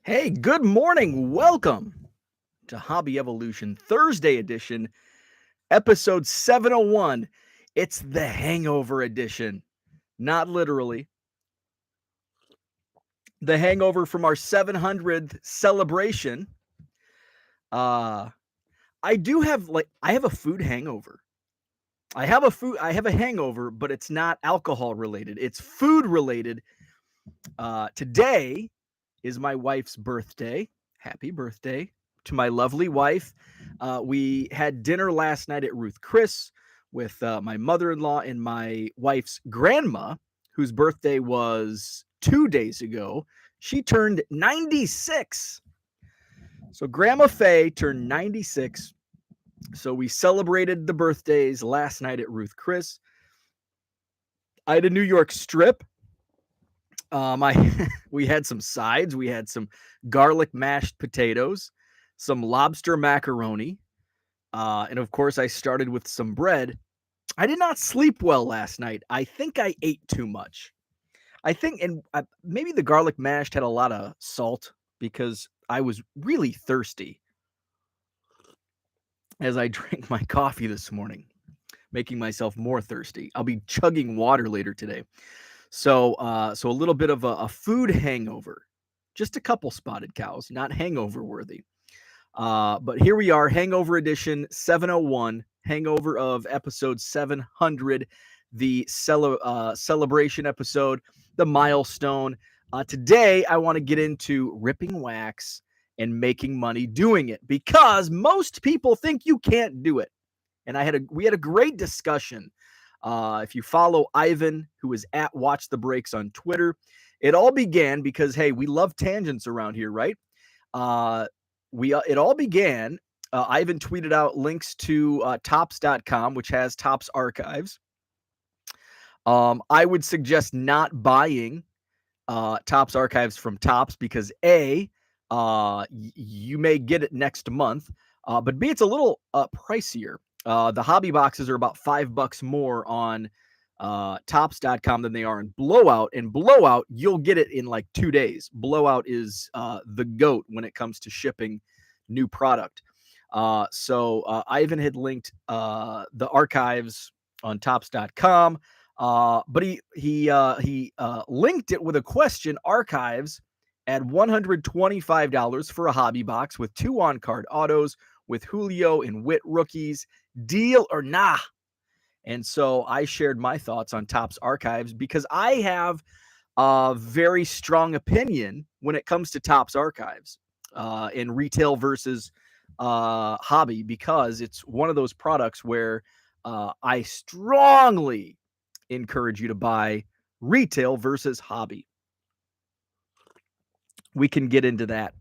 Hey, good morning. Welcome to Hobby Evolution Thursday edition, episode 701. It's the hangover edition. Not literally. The hangover from our 700th celebration. Uh I have a food hangover. I have a hangover, but it's not alcohol related. It's food related. Today is my wife's birthday. Happy birthday to my lovely wife. We had dinner last night at Ruth Chris with my mother in law and my wife's grandma, whose birthday was 2 days ago. She turned 96. So Grandma Faye turned 96. So we celebrated the birthdays last night at Ruth Chris. I had a New York strip. I we had some sides. We had some garlic mashed potatoes, some lobster macaroni, and of course, I started with some bread. I did not sleep well last night. I think I ate too much. I think, and maybe the garlic mashed had a lot of salt because I was really thirsty as I drank my coffee this morning, making myself more thirsty. I'll be chugging water later today. So a little bit of a food hangover. Just a couple spotted cows, not hangover worthy. But here we are, hangover edition 701, hangover of episode 700, the celebration episode, the milestone. Today, I want to get into ripping wax and making money doing it because most people think you can't do it. And we had a great discussion. If you follow Ivan, who is at Watch the Breaks on Twitter, it all began because hey, we love tangents around here, right? Uh, it all began. Ivan tweeted out links to Tops.com, which has Tops archives. I would suggest not buying Tops archives from Tops because A, you may get it next month, but B, it's a little pricier. The hobby boxes are about $5 more on Tops.com than they are in Blowout. And Blowout, you'll get it in like 2 days. Blowout is the GOAT when it comes to shipping new product. So Ivan had linked the archives on Tops.com. But he linked it with a question: archives at $125 for a hobby box with 2 on-card autos with Julio and Witt rookies. Deal or nah? And so I shared my thoughts on Topps archives because I have a very strong opinion when it comes to Topps archives in retail versus hobby, because it's one of those products where I strongly encourage you to buy retail versus hobby. We can get into that.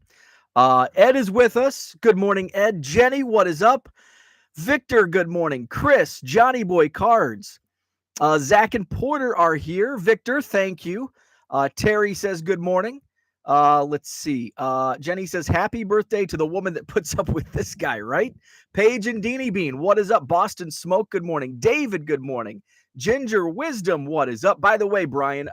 Ed is with us. Good morning, Ed. Jenny, what is up? Victor, good morning. Chris, Johnny Boy Cards. Zach and Porter are here. Victor, thank you. Terry says good morning. Let's see. Jenny says happy birthday to the woman that puts up with this guy, right? Paige and Deanie Bean, what is up? Boston Smoke, good morning. David, good morning. Ginger Wisdom, what is up? By the way, Brian,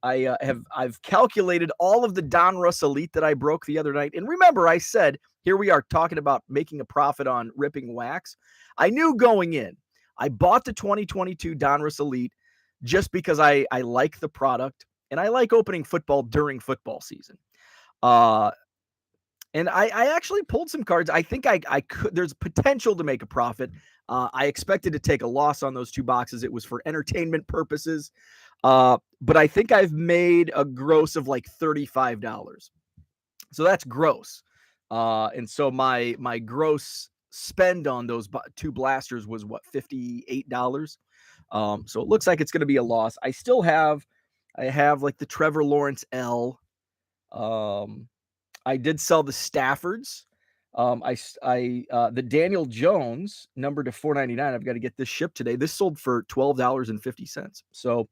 I've calculated all of the Donruss Elite that I broke the other night. And remember, I said, here we are talking about making a profit on ripping wax. I knew going in, I bought the 2022 Donruss Elite just because I like the product and I like opening football during football season. And I actually pulled some cards. I think I could. There's potential to make a profit. I expected to take a loss on those 2 boxes. It was for entertainment purposes. But I think I've made a gross of like $35. So that's gross. And so my gross spend on those 2 blasters was what, $58. So it looks like it's going to be a loss. I have like the Trevor Lawrence L. I did sell the Staffords. The Daniel Jones number to $4.99. I've got to get this shipped today. This sold for $12.50. So,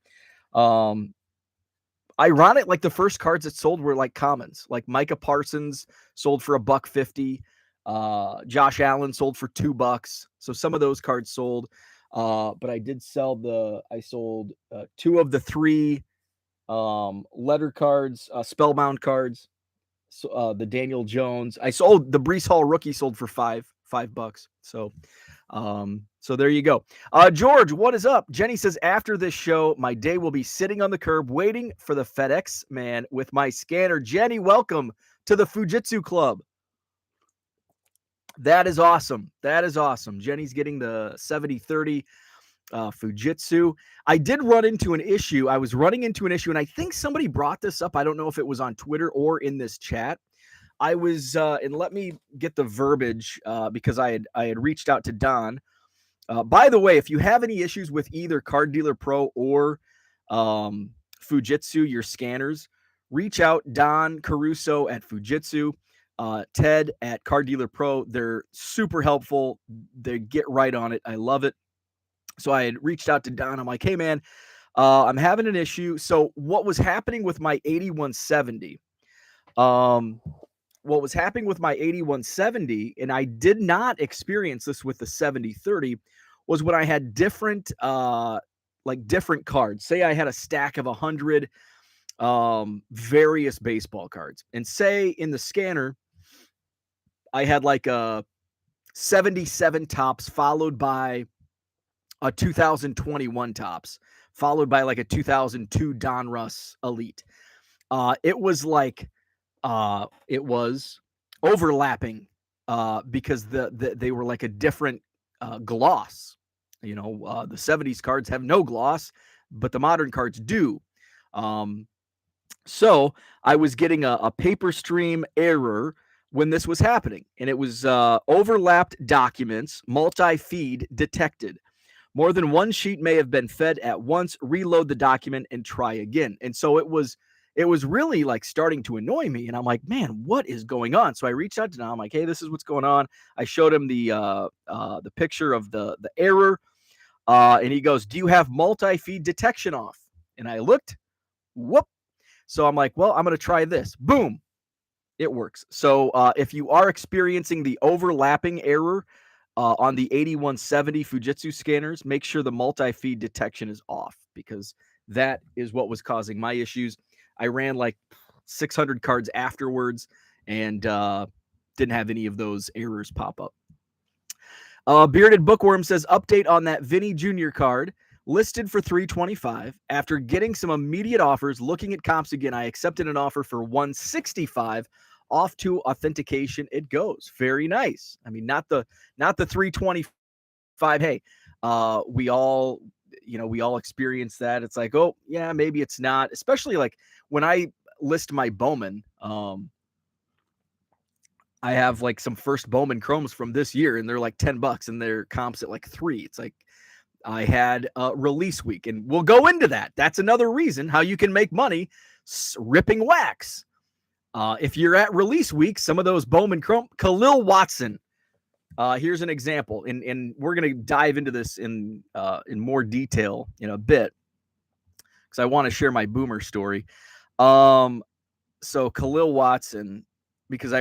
ironic, like the first cards that sold were like commons, like Micah Parsons sold for $1.50. Josh Allen sold for $2. So some of those cards sold. But I did sell I sold 2 of the 3 letter cards, spellbound cards. So the Daniel Jones, I sold the Brees Hall rookie sold for $5. So there you go. George, what is up? Jenny says, after this show, my day will be sitting on the curb waiting for the FedEx man with my scanner. Jenny, welcome to the Fujitsu Club. That is awesome. That is awesome. Jenny's getting the 7030 Fujitsu. I did run into an issue. I was running into an issue, and I think somebody brought this up. I don't know if it was on Twitter or in this chat. I was, and let me get the verbiage because I had reached out to Don. By the way, if you have any issues with either Card Dealer Pro or Fujitsu, your scanners, reach out. Don Caruso at Fujitsu, Ted at Card Dealer Pro. They're super helpful. They get right on it. I love it. So I had reached out to Don. I'm like, hey, man, I'm having an issue. So what was happening with my 8170? What was happening with my 8170, and I did not experience this with the 7030, was when I had different different cards. Say I had a stack of 100 various baseball cards, and say in the scanner I had like a 77 tops followed by a 2021 tops followed by like a 2002 Donruss Elite. It was like it was overlapping because they were like a different gloss. The 70s cards have no gloss, but the modern cards do. So I was getting a paper stream error when this was happening, and it was overlapped documents, multi-feed detected. More than one sheet may have been fed at once. Reload the document and try again. And so it was really like starting to annoy me. And I'm like, man, what is going on? So I reached out to him. I'm like, hey, this is what's going on. I showed him the picture of the error. And he goes, do you have multi-feed detection off? And I looked, whoop. So I'm like, well, I'm going to try this. Boom. It works. So if you are experiencing the overlapping error on the 8170 Fujitsu scanners, make sure the multi-feed detection is off, because that is what was causing my issues. I ran like 600 cards afterwards and didn't have any of those errors pop up. Bearded Bookworm says, update on that Vinny Jr. card. Listed for $325. After getting some immediate offers, looking at comps again, I accepted an offer for $165. Off to authentication it goes. Very nice. I mean, not the $325. Hey, we all experience that. It's like, oh yeah, maybe it's not. Especially like when I list my Bowman, I have like some first Bowman Chromes from this year, and they're like $10, and their comps at like $3. It's like, I had release week, and we'll go into that. That's another reason how you can make money ripping wax. If you're at release week, some of those Bowman Chrome, Khalil Watson. Here's an example, and we're going to dive into this in more detail in a bit, because I want to share my Boomer story. So Khalil Watson, because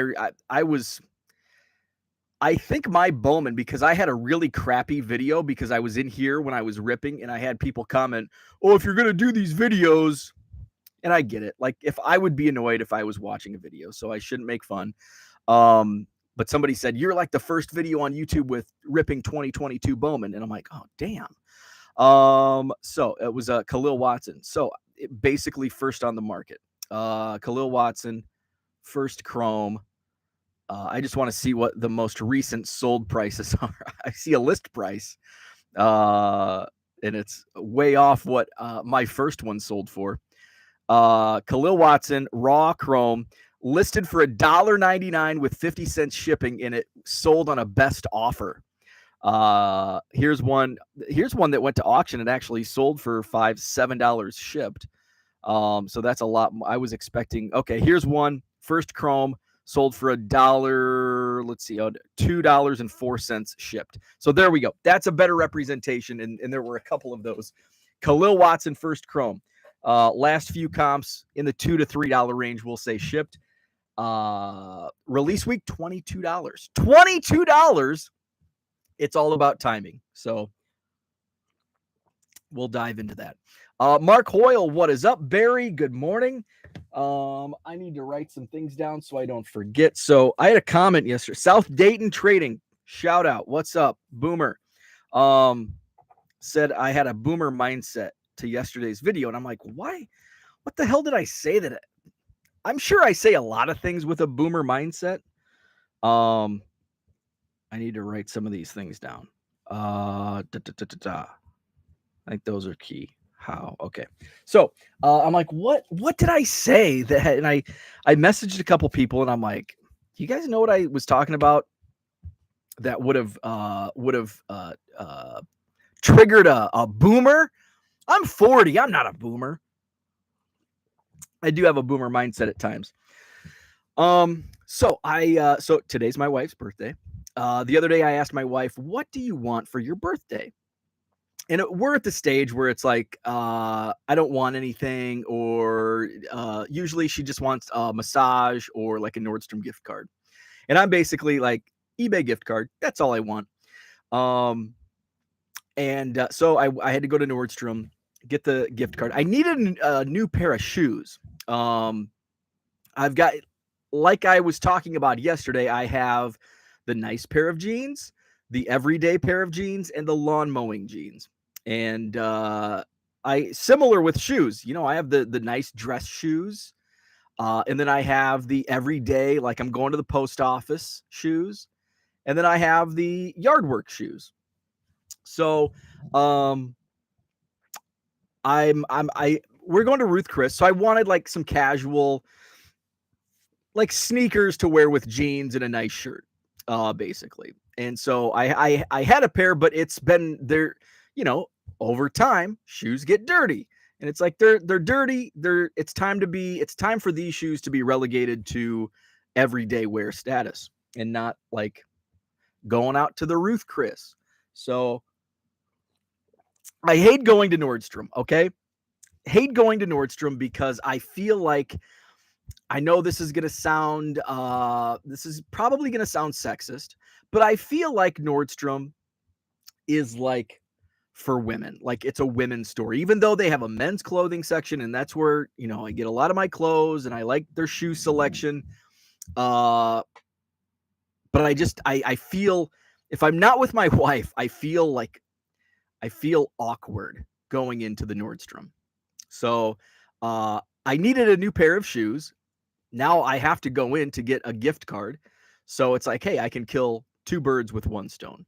I think my Bowman, because I had a really crappy video because I was in here when I was ripping, and I had people comment, oh, if you're going to do these videos, and I get it. Like, if I would be annoyed if I was watching a video, so I shouldn't make fun. But somebody said, you're like the first video on YouTube with ripping 2022 Bowman. And I'm like, oh, damn. So it was Khalil Watson. So basically first on the market. Khalil Watson, first Chrome. I just want to see what the most recent sold prices are. I see a list price, and it's way off what my first one sold for. Khalil Watson, raw Chrome, listed for $1.99 with 50 cents shipping, and it sold on a best offer. Here's one that went to auction and actually sold for $7 shipped. So that's a lot. I was expecting. Okay, here's one, first Chrome, sold for $1. Let's see, $2.04 shipped. So there we go. That's a better representation, and there were a couple of those. Khalil Watson, first Chrome. Last few comps in the $2 to $3 range, we'll say shipped. Release week, $22. $22. It's all about timing. So we'll dive into that. Mark Hoyle, what is up? Barry, good morning. I need to write some things down so I don't forget. So I had a comment yesterday. South Dayton Trading, shout out. What's up, Boomer? Said I had a boomer mindset to yesterday's video, and I'm like, why? What the hell did I say that? I'm sure I say a lot of things with a boomer mindset. I need to write some of these things down. I think those are key. How? Okay. So I'm like, what did I say that? And I messaged a couple people, and I'm like, you guys know what I was talking about? That would have triggered a boomer. I'm 40. I'm not a boomer. I do have a boomer mindset at times. So today's my wife's birthday. The other day I asked my wife, what do you want for your birthday? And we're at the stage where it's like, I don't want anything, or usually she just wants a massage or like a Nordstrom gift card. And I'm basically like, eBay gift card. That's all I want. So I had to go to Nordstrom, get the gift card. I needed a new pair of shoes. I've got, like I was talking about yesterday, I have the nice pair of jeans, the everyday pair of jeans, and the lawn mowing jeans. And similar with shoes, I have the nice dress shoes. And then I have the everyday, like I'm going to the post office shoes. And then I have the yard work shoes. So we're going to Ruth Chris. So I wanted like some casual, like sneakers to wear with jeans and a nice shirt, basically. And so I had a pair, but it's been there, over time, shoes get dirty. And it's like they're dirty. It's time for these shoes to be relegated to everyday wear status and not like going out to the Ruth Chris. So I hate going to Nordstrom, okay? Hate going to Nordstrom because I feel like, I know this is probably going to sound sexist, but I feel like Nordstrom is like for women. Like it's a women's store, even though they have a men's clothing section, and that's where, I get a lot of my clothes, and I like their shoe selection. But I feel, if I'm not with my wife, I feel awkward going into the Nordstrom. So I needed a new pair of shoes. Now I have to go in to get a gift card. So it's like, hey, I can kill two birds with one stone.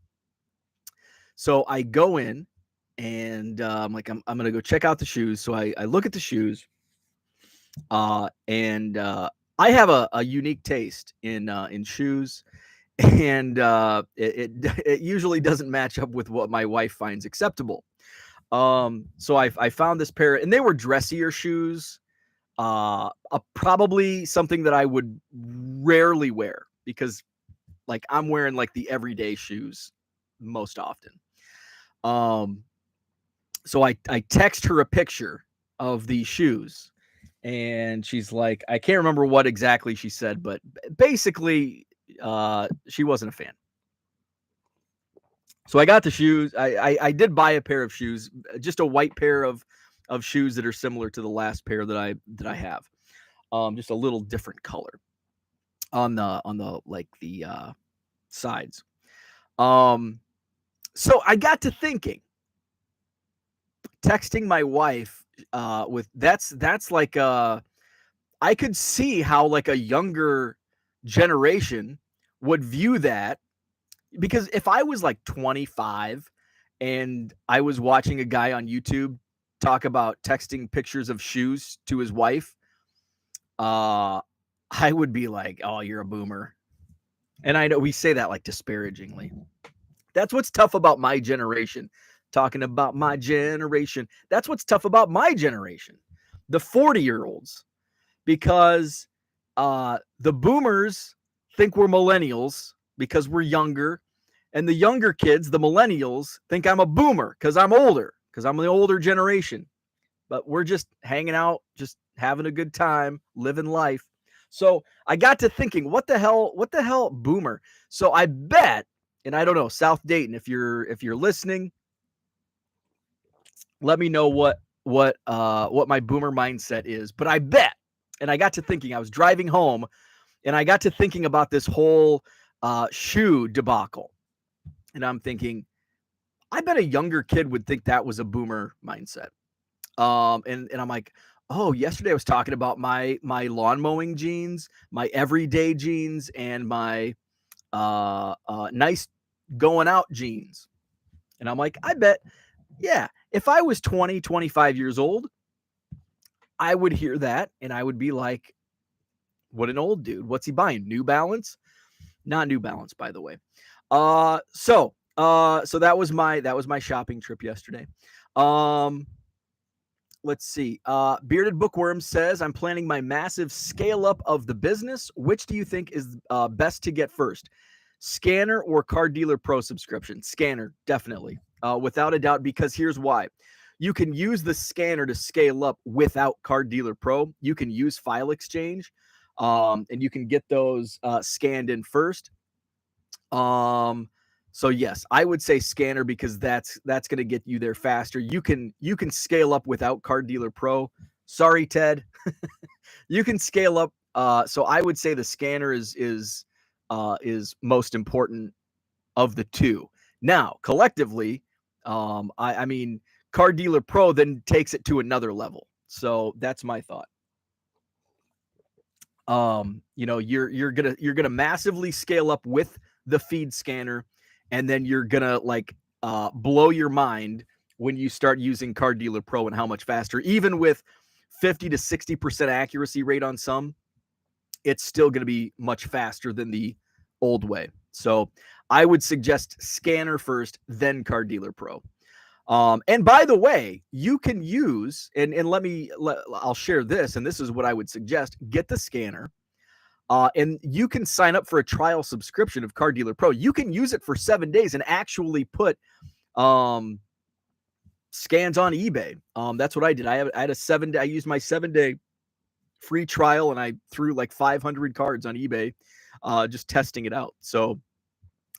So I go in, and I'm like, I'm going to go check out the shoes. So I look at the shoes, and I have a unique taste in shoes. And it usually doesn't match up with what my wife finds acceptable. So I found this pair, and they were dressier shoes. Probably something that I would rarely wear, because like I'm wearing like the everyday shoes most often. So I text her a picture of these shoes, and she's like, I can't remember what exactly she said, but basically she wasn't a fan. So I got the shoes. I did buy a pair of shoes, just a white pair of shoes that are similar to the last pair that I have. Just a little different color on the like the sides. So I got to thinking, texting my wife with that's like I could see how like a younger generation would view that, because if I was like 25 and I was watching a guy on YouTube talk about texting pictures of shoes to his wife, I would be like, oh, you're a boomer. And I know we say that like disparagingly. That's what's tough about my generation. Talking about my generation. That's what's tough about my generation, the 40-year-olds, because the boomers think we're millennials because we're younger, and the younger kids, the millennials, think I'm a boomer because I'm older, because I'm the older generation. But we're just hanging out, just having a good time, living life. So I got to thinking, what the hell, boomer? So I bet, and I don't know, South Dayton, if you're listening, let me know what what my boomer mindset is, but I bet, and I got to thinking, I was driving home and I got to thinking about this whole shoe debacle. And I'm thinking, I bet a younger kid would think that was a boomer mindset. And I'm like, oh, yesterday I was talking about my lawn mowing jeans, my everyday jeans, and my nice going out jeans. And I'm like, I bet, yeah, if I was 20, 25 years old, I would hear that and I would be like, what an old dude. What's he buying? New Balance? Not New Balance, by the way. So that was my shopping trip yesterday. Let's see. Bearded Bookworms says, I'm planning my massive scale up of the business. Which do you think is best to get first? Scanner or Car Dealer Pro subscription? Scanner, definitely. Without a doubt, because here's why. You can use the scanner to scale up without Car Dealer Pro. You can use File Exchange, and you can get those scanned in first. So yes, I would say scanner because that's going to get you there faster. You can scale up without Car Dealer Pro. Sorry, Ted. You can scale up. So I would say the scanner is most important of the two. Now, collectively, I mean, Car Dealer Pro then takes it to another level. So that's my thought. You're gonna massively scale up with the feed scanner, and then you're gonna blow your mind when you start using Car Dealer Pro and how much faster, even with 50 to 60% accuracy rate on some, it's still going to be much faster than the old way. So I would suggest scanner first, then Car Dealer Pro. And by the way, you can use, and I'll share this, and this is what I would suggest: get the scanner, and you can sign up for a trial subscription of Car Dealer Pro. You can use it for 7 days and actually put scans on eBay. That's what I did. I had a 7 day. I used my 7-day free trial, and I threw like 500 cards on eBay, just testing it out. So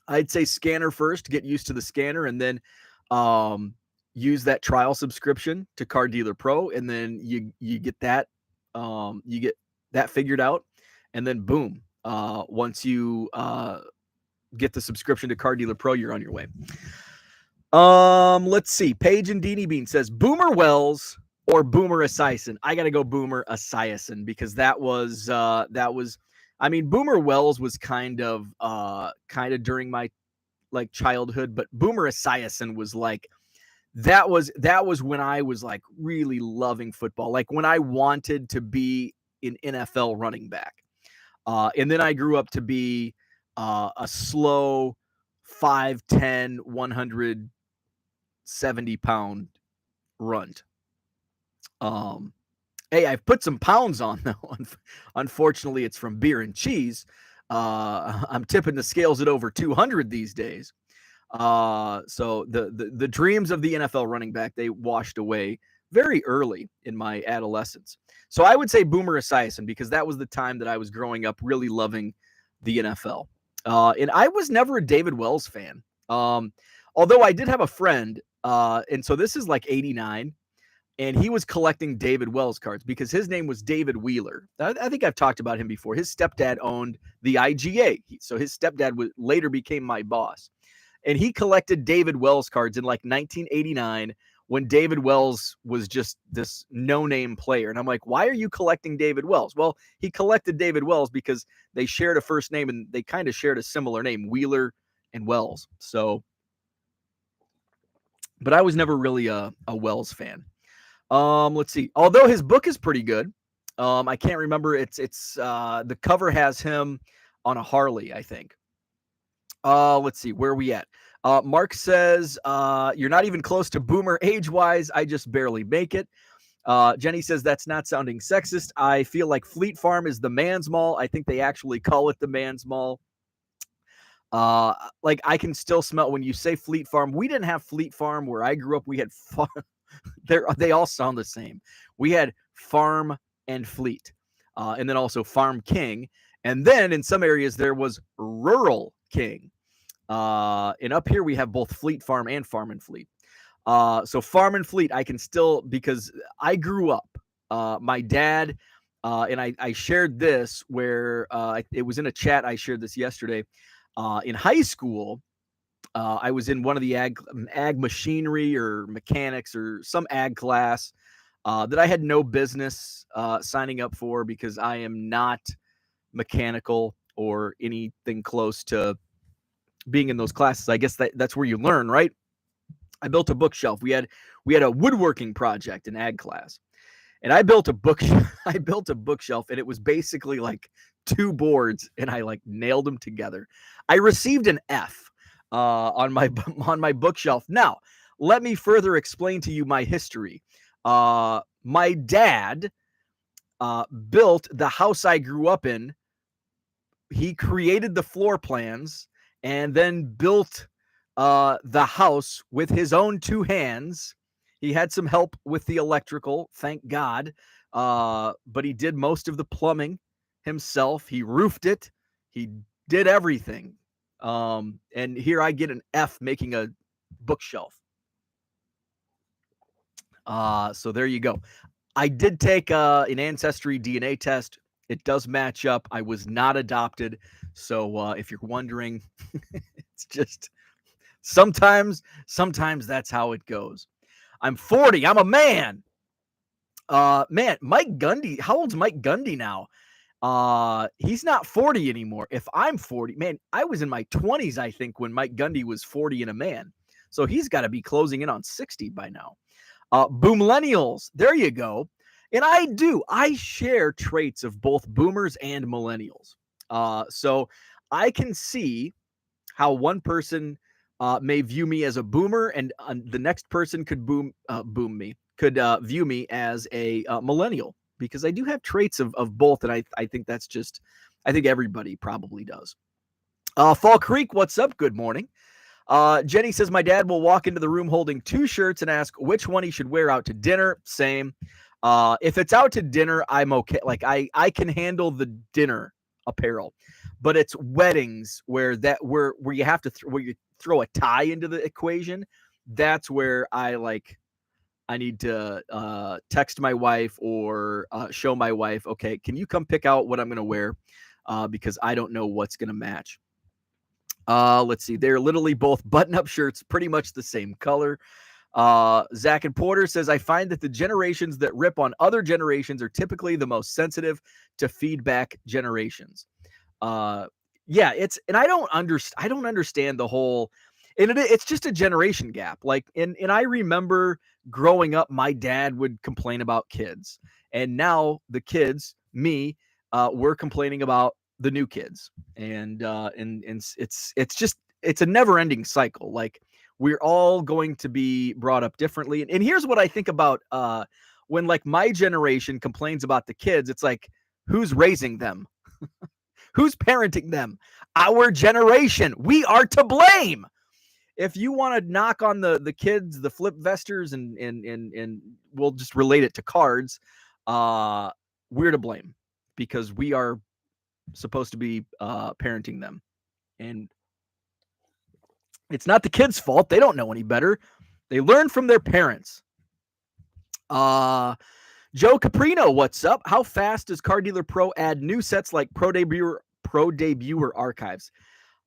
I'd say scanner first, get used to the scanner, and then use that trial subscription to Car Dealer Pro, and then you get that figured out, and then boom, once you get the subscription to Car Dealer Pro, you're on your way. Let's see. Paige and Deanie Bean says, Boomer Wells or Boomer Esiason. I gotta go Boomer Esiason because that was I mean, Boomer Wells was kind of during my childhood, but Boomer Esiason was that was when I was really loving football, like when I wanted to be an NFL running back. And then I grew up to be a slow 5'10", 170-pound runt. Hey, I've put some pounds on though. Unfortunately, it's from beer and cheese. I'm tipping the scales at over 200 these days. So the dreams of the NFL running back, they washed away very early in my adolescence. So I would say Boomer Esiason because that was the time that I was growing up really loving the NFL. And I was never a David Wells fan. Although I did have a friend, and so this is like 89, and he was collecting David Wells cards because his name was David Wheeler. I think I've talked about him before. His stepdad owned the IGA. So his stepdad later became my boss. And he collected David Wells cards in 1989 when David Wells was just this no-name player. And I'm like, why are you collecting David Wells? Well, he collected David Wells because they shared a first name and they kind of shared a similar name, Wheeler and Wells. So, but I was never really a Wells fan. Let's see. Although his book is pretty good. I can't remember. It's the cover has him on a Harley, I think. Let's see. Where are we at? Mark says, you're not even close to Boomer age-wise. I just barely make it. Jenny says, that's not sounding sexist. I feel like Fleet Farm is the man's mall. I think they actually call it the man's mall. I can still smell when you say Fleet Farm. We didn't have Fleet Farm where I grew up. We had they all sound the same. We had Farm and Fleet, and then also Farm King. And then in some areas there was Rural King. And up here we have both Fleet Farm and Farm and Fleet. So Farm and Fleet, I can still, because I grew up. My dad, and I shared this where it was in a chat. I shared this yesterday. In high school, I was in one of the ag machinery or mechanics or some ag class that I had no business signing up for because I am not mechanical or anything close to being in those classes. I guess that's where you learn, right? I built a bookshelf. We had a woodworking project in ag class, and I built a bookshelf. I built a bookshelf, and it was basically like two boards, and I like nailed them together. I received an F on my on my bookshelf. Now, let me further explain to you my history. My dad built the house I grew up in. He created the floor plans and then built the house with his own two hands. He had some help with the electrical, thank God, but he did most of the plumbing himself. He roofed it. He did everything. And here I get an F making a bookshelf. So there you go. I did take an ancestry DNA test. It does match up. I was not adopted. So if you're wondering, it's just sometimes that's how it goes. I'm 40. I'm a man. Man, Mike Gundy. How old's Mike Gundy now? He's not 40 anymore. If I'm 40, man, I was in my 20s, I think, when Mike Gundy was 40 and a man. So he's got to be closing in on 60 by now. Boomillennials. There you go. And I share traits of both boomers and millennials. So I can see how one person may view me as a boomer, and the next person could view me as a millennial, because I do have traits of both, and I think that's just, I think everybody probably does. Fall Creek, what's up? Good morning. Jenny says, my dad will walk into the room holding two shirts and ask which one he should wear out to dinner. Same. If it's out to dinner, I'm okay. Like I can handle the dinner apparel, but it's weddings where you have to where you throw a tie into the equation. That's where I need to text my wife or show my wife, okay, can you come pick out what I'm going to wear? Because I don't know what's going to match. Let's see. They're literally both button-up shirts, pretty much the same color. Zach and Porter says, I find that the generations that rip on other generations are typically the most sensitive to feedback generations. Yeah, and I don't understand the whole, and it's just a generation gap. Like, and I remember growing up, my dad would complain about kids, and now the kids, we're complaining about the new kids, and it's a never-ending cycle. Like, we're all going to be brought up differently. And here's what I think about when like my generation complains about the kids, it's like, who's raising them? Who's parenting them? Our generation. We are to blame. If you want to knock on the kids, the flip vesters, and we'll just relate it to cards, we're to blame, because we are supposed to be parenting them. And it's not the kids' fault. They don't know any better. They learn from their parents. Joe Caprino, what's up? How fast does Car Dealer Pro add new sets like Pro Debuter archives?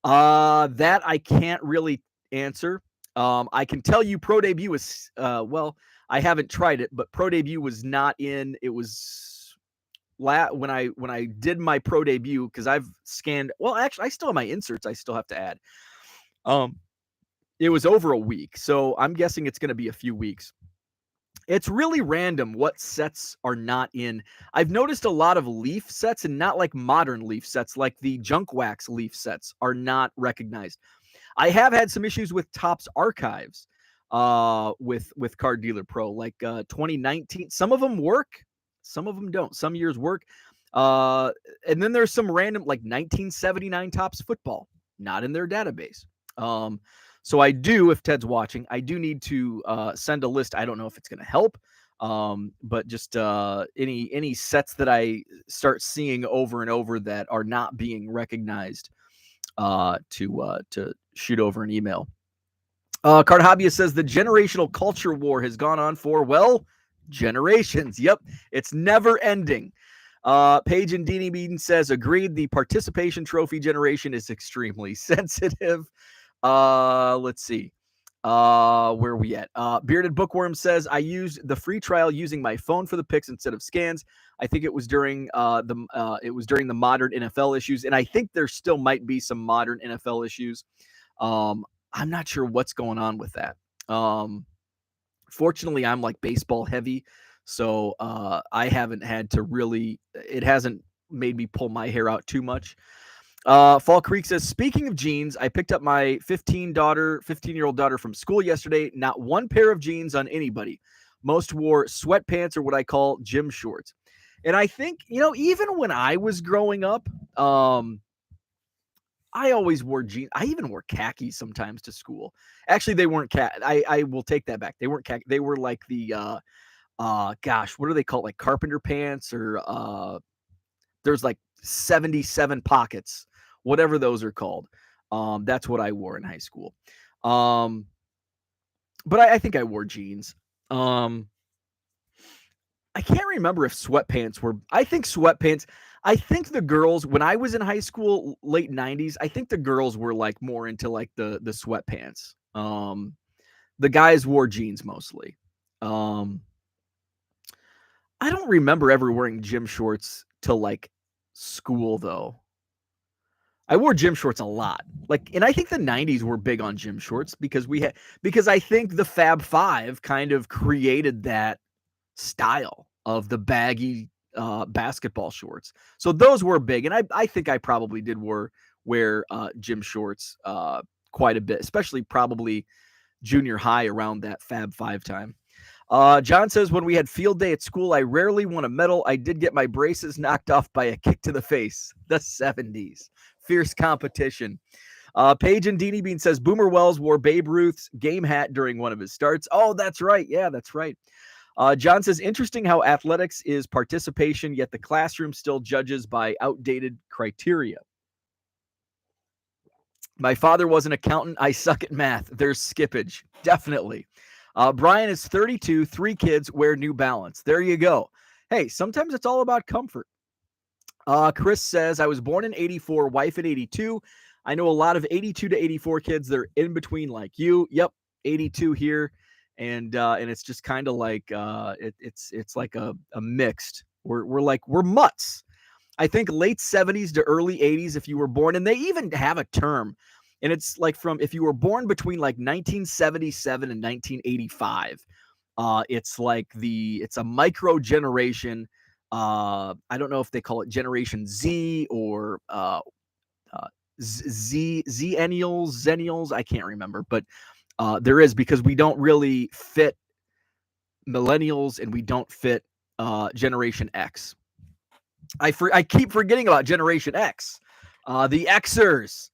That I can't really answer. I can tell you Pro Debut is I haven't tried it, but Pro Debut was not in. It was when I did my Pro Debut, because I've scanned. Well, actually, I still have my inserts. I still have to add. It was over a week, so I'm guessing it's going to be a few weeks. It's really random what sets are not in. I've noticed a lot of Leaf sets, and not like modern Leaf sets, like the Junk Wax Leaf sets are not recognized. I have had some issues with Topps archives with Card Dealer Pro, like 2019. Some of them work, some of them don't. Some years work. And then there's some random, like 1979 Topps football, not in their database. So I do, if Ted's watching, I do need to send a list. I don't know if it's going to help, but just any sets that I start seeing over and over that are not being recognized, to shoot over an email. Card Hobbyist says the generational culture war has gone on for, well, generations. Yep, it's never ending. Paige and Deanie Bean says, agreed, the participation trophy generation is extremely sensitive. Let's see. Where are we at? Bearded Bookworm says, I used the free trial using my phone for the picks instead of scans. I think it was during the modern NFL issues, and I think there still might be some modern NFL issues. I'm not sure what's going on with that. Fortunately, I'm like baseball heavy, so I haven't had to really. It hasn't made me pull my hair out too much. Fall Creek says, speaking of jeans, I picked up my 15-year-old daughter from school yesterday. Not one pair of jeans on anybody. Most wore sweatpants or what I call gym shorts. And I think, even when I was growing up, I always wore jeans. I even wore khakis sometimes to school. Actually, they weren't I will take that back. They weren't khaki. They were like the gosh, what are they called? Like carpenter pants or there's like 77 pockets, whatever those are called. That's what I wore in high school. But I think I wore jeans. I can't remember if sweatpants were. I think the girls, when I was in high school, late 90s, I think the girls were like more into like the sweatpants. The guys wore jeans mostly. I don't remember ever wearing gym shorts to like school though. I wore gym shorts a lot. And I think the 90s were big on gym shorts because I think the Fab Five kind of created that style of the baggy basketball shorts. So those were big. And I think I probably did wear gym shorts quite a bit, especially probably junior high around that Fab Five time. John says, when we had field day at school, I rarely won a medal. I did get my braces knocked off by a kick to the face. The 70s. Fierce competition. Paige and Deanie Bean says, Boomer Wells wore Babe Ruth's game hat during one of his starts. Oh, that's right. Yeah, that's right. John says, interesting how athletics is participation, yet the classroom still judges by outdated criteria. My father was an accountant. I suck at math. There's skippage. Definitely. Brian is 32, 3 kids, wear New Balance. There you go. Hey, sometimes it's all about comfort. Chris says, I was born in 84, wife in 82. I know a lot of 82 to 84 kids. They're in between like you. Yep, 82 here. And it's just kind of like it's like a mixed. We're mutts. I think late 70s to early 80s if you were born, and they even have a term, and it's like if you were born between like 1977 and 1985, it's a micro generation. I don't know if they call it Generation Z or Zennials. I can't remember, but there is, because we don't really fit millennials and we don't fit Generation X. I keep forgetting about Generation X, the Xers,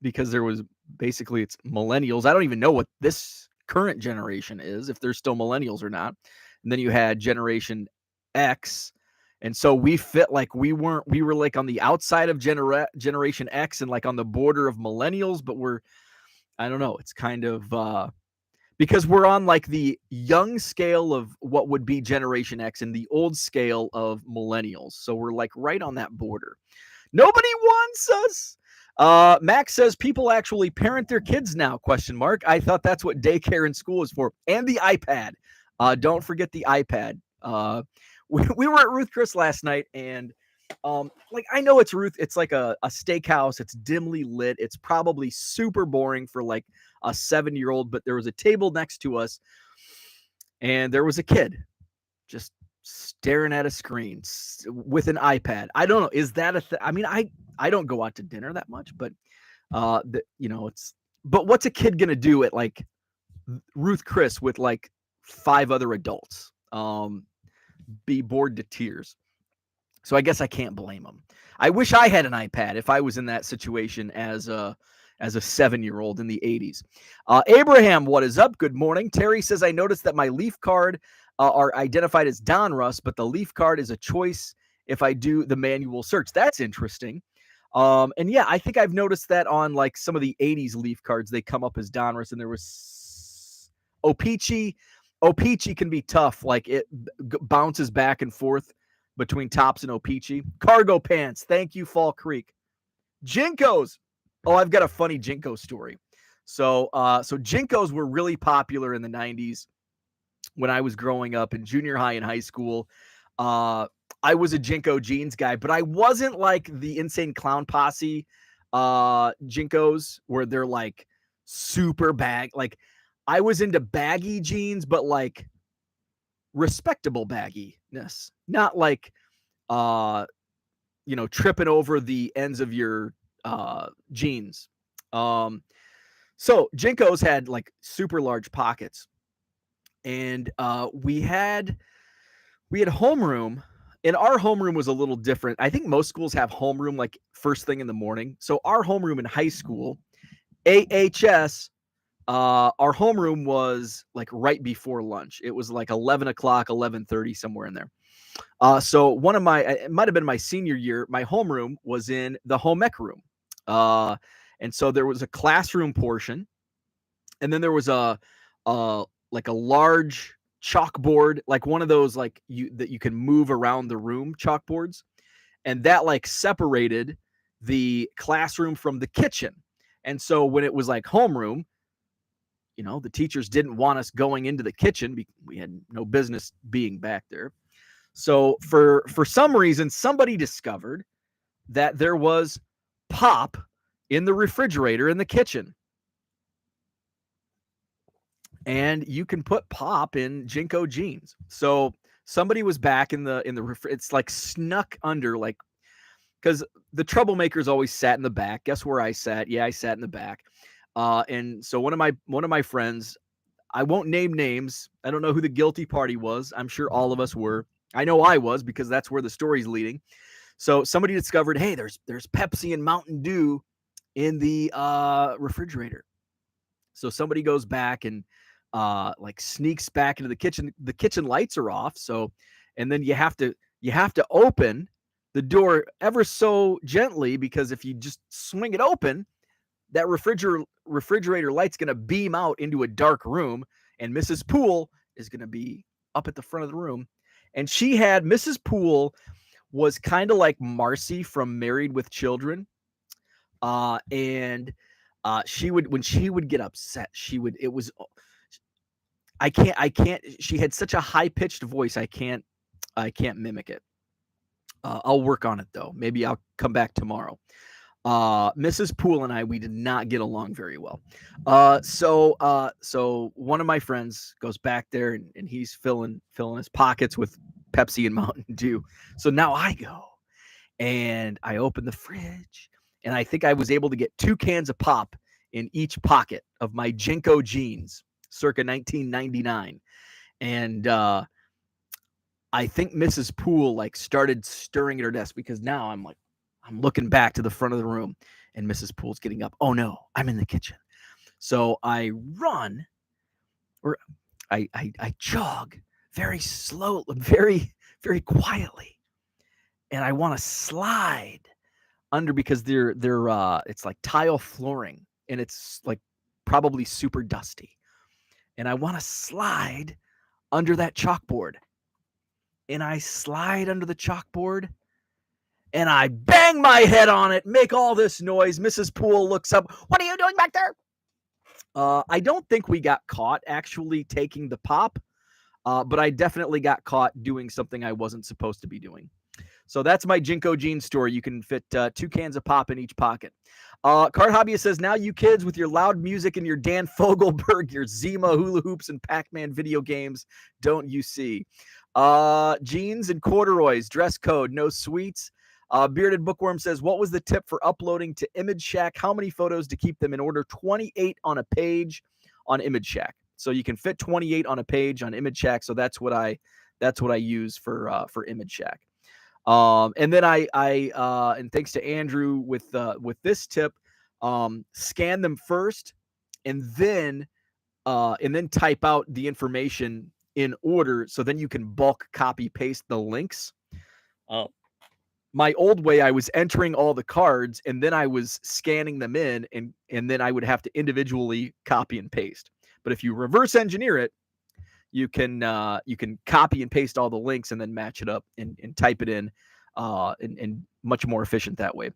because there was basically it's millennials. I don't even know what this current generation is, if they're still millennials or not. And then you had Generation X, and so we fit like we were like on the outside of Generation X and like on the border of millennials, but I don't know. It's kind of because we're on like the young scale of what would be Generation X and the old scale of millennials. So we're like right on that border. Nobody wants us. Max says people actually parent their kids now, ? I thought that's what daycare and school is for. And the iPad. Don't forget the iPad. We were at Ruth Chris last night, and I know it's Ruth. It's like a steakhouse. It's dimly lit. It's probably super boring for like a 7-year-old, but there was a table next to us, and there was a kid just staring at a screen with an iPad. I don't know. Is that a thing? I mean, I don't go out to dinner that much, but but what's a kid gonna do at like Ruth Chris with like 5 other adults? Be bored to tears. So I guess I can't blame them. I wish I had an iPad if I was in that situation as a 7-year-old in the 80s. Abraham, what is up? Good morning. Terry says, I noticed that my Leaf card are identified as Donruss, but the Leaf card is a choice if I do the manual search. That's interesting. And yeah, I think I've noticed that on like some of the 80s Leaf cards, they come up as Donruss, and there was O-Pee-Chee. O-Pee-Chee can be tough. Like it bounces back and forth between Tops and O-Pee-Chee. Cargo pants. Thank you, Fall Creek. Jinkos. Oh, I've got a funny Jinko story. So Jinkos were really popular in the 90s when I was growing up in junior high and high school. I was a Jinko jeans guy, but I wasn't like the Insane Clown Posse Jinkos where they're like super bag. Like I was into baggy jeans, but like respectable bagginess, not like tripping over the ends of your jeans. So Jinkos had like super large pockets, and we had homeroom, and our homeroom was a little different. I think most schools have homeroom like first thing in the morning. So our homeroom in high school, AHS, our homeroom was like right before lunch. It was like 11 o'clock, 11:30, somewhere in there. So it might have been my senior year, my homeroom was in the home ec room. And so there was a classroom portion, and then there was like a large chalkboard, like one of those like that you can move around the room chalkboards, and that like separated the classroom from the kitchen. And so when it was like homeroom, the teachers didn't want us going into the kitchen because we had no business being back there. So for some reason, somebody discovered that there was pop in the refrigerator in the kitchen. And you can put pop in Jinko jeans. So somebody was back in the it's like snuck under, like, because the troublemakers always sat in the back. Guess where I sat? Yeah, I sat in the back. And so one of my friends, I won't name names. I don't know who the guilty party was. I'm sure all of us were. I know I was, because that's where the story's leading. So somebody discovered, hey, there's Pepsi and Mountain Dew in the refrigerator. So somebody goes back and like sneaks back into the kitchen. The kitchen lights are off. So, and then you have to open the door ever so gently, because if you just swing it open, that refrigerator light's going to beam out into a dark room, and Mrs. Poole is going to be up at the front of the room. And Mrs. Poole was kind of like Marcy from Married with Children. And she would, when she would get upset, I can't, she had such a high pitched voice. I can't mimic it. I'll work on it though. Maybe I'll come back tomorrow. Mrs. Poole and I, we did not get along very well. So one of my friends goes back there, and he's filling his pockets with Pepsi and Mountain Dew. So now I go and I open the fridge, and I think I was able to get 2 cans of pop in each pocket of my Jinko jeans circa 1999. And I think Mrs. Poole like started stirring at her desk, because now I'm looking back to the front of the room, and Mrs. Poole's getting up. Oh no, I'm in the kitchen. So I run, or I jog very slow, very, very quietly. And I want to slide under, because they're it's like tile flooring, and it's like probably super dusty. And I want to slide under that chalkboard. And I slide under the chalkboard, and I bang my head on it, make all this noise. Mrs. Poole looks up. What are you doing back there? I don't think we got caught actually taking the pop, but I definitely got caught doing something I wasn't supposed to be doing. So that's my Jinko jeans story. You can fit 2 cans of pop in each pocket. Card Hobbyist says, now you kids with your loud music and your Dan Fogelberg, your Zima hula hoops and Pac-Man video games, don't you see? Jeans and corduroys, dress code, no sweets. Bearded Bookworm says, what was the tip for uploading to Image Shack? How many photos to keep them in order? 28 on a page on Image Shack. So you can fit 28 on a page on Image Shack. So that's what I use for Image Shack. And then and thanks to Andrew with this tip, scan them first, and then type out the information in order. So then you can bulk copy paste the links. My old way, I was entering all the cards and then I was scanning them in, and then I would have to individually copy and paste. But if you reverse engineer it, you can copy and paste all the links and then match it up and type it in, and much more efficient that way.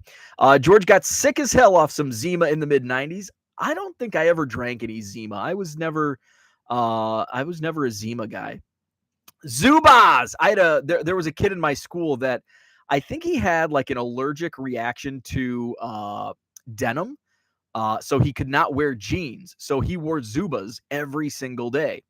George got sick as hell off some Zima in the mid '90s. I don't think I ever drank any Zima. I was never a Zima guy. Zubaz. There was a kid in my school that I think he had like an allergic reaction to denim. So he could not wear jeans. So he wore Zubaz every single day.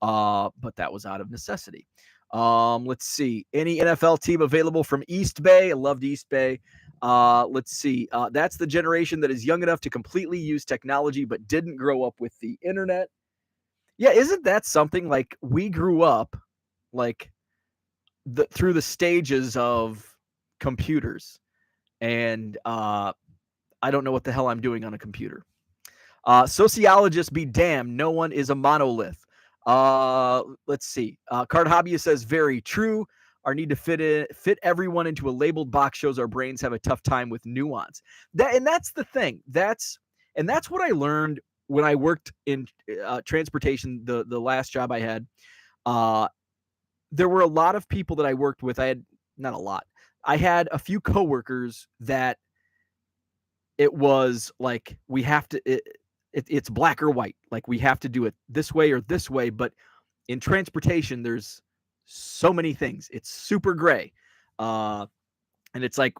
But that was out of necessity. Let's see. Any NFL team available from East Bay? I loved East Bay. Let's see. That's the generation that is young enough to completely use technology but didn't grow up with the internet. Yeah, isn't that something? Like, we grew up like through the stages of computers, and I don't know what the hell I'm doing on a computer. Sociologists be damned, no one is a monolith. Let's see. Card Hobbyist says, very true. Our need to fit everyone into a labeled box shows our brains have a tough time with nuance. That's the thing. That's what I learned when I worked in transportation. The last job I had, there were a lot of people that I worked with. I had not a lot. I had a few coworkers that it was like, we have to. It's black or white. Like, we have to do it this way or this way. But in transportation, there's so many things. It's super gray. And it's like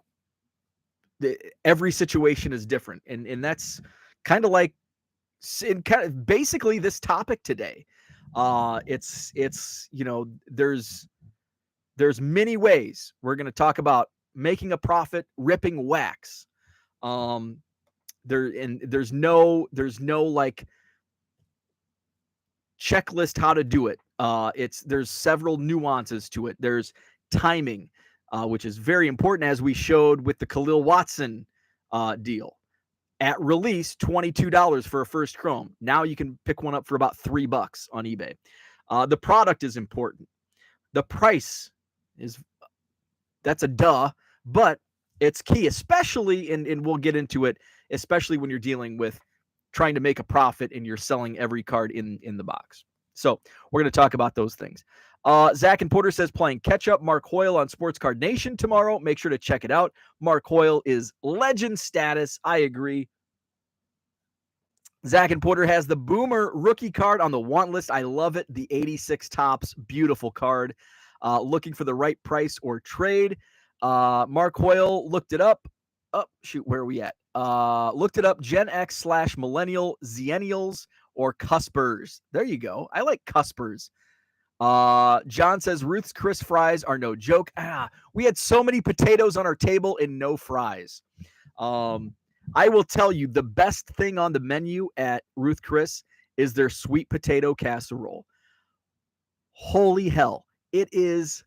every situation is different. And that's kind of like basically this topic today. It's there's many ways. We're going to talk about making a profit, ripping wax. There's no like checklist how to do it. There's several nuances to it. There's timing, which is very important, as we showed with the Khalil Watson deal. At release, $22 for a first Chrome. Now you can pick one up for about $3 on eBay. The product is important. The price that's a duh, but it's key, especially, and we'll get into it, especially when you're dealing with trying to make a profit and you're selling every card in the box. So we're going to talk about those things. Zach and Porter says, playing catch up Mark Hoyle on Sports Card Nation tomorrow. Make sure to check it out. Mark Hoyle is legend status. I agree. Zach and Porter has the Boomer rookie card on the want list. I love it. The 86 Topps, beautiful card. Looking for the right price or trade. Mark Hoyle looked it up. Oh, shoot, where are we at? Looked it up. Gen X / Millennial, Zennials, or Cuspers. There you go. I like Cuspers. John says Ruth's Chris fries are no joke. We had so many potatoes on our table and no fries. I will tell you, the best thing on the menu at Ruth Chris is their sweet potato casserole. Holy hell. It is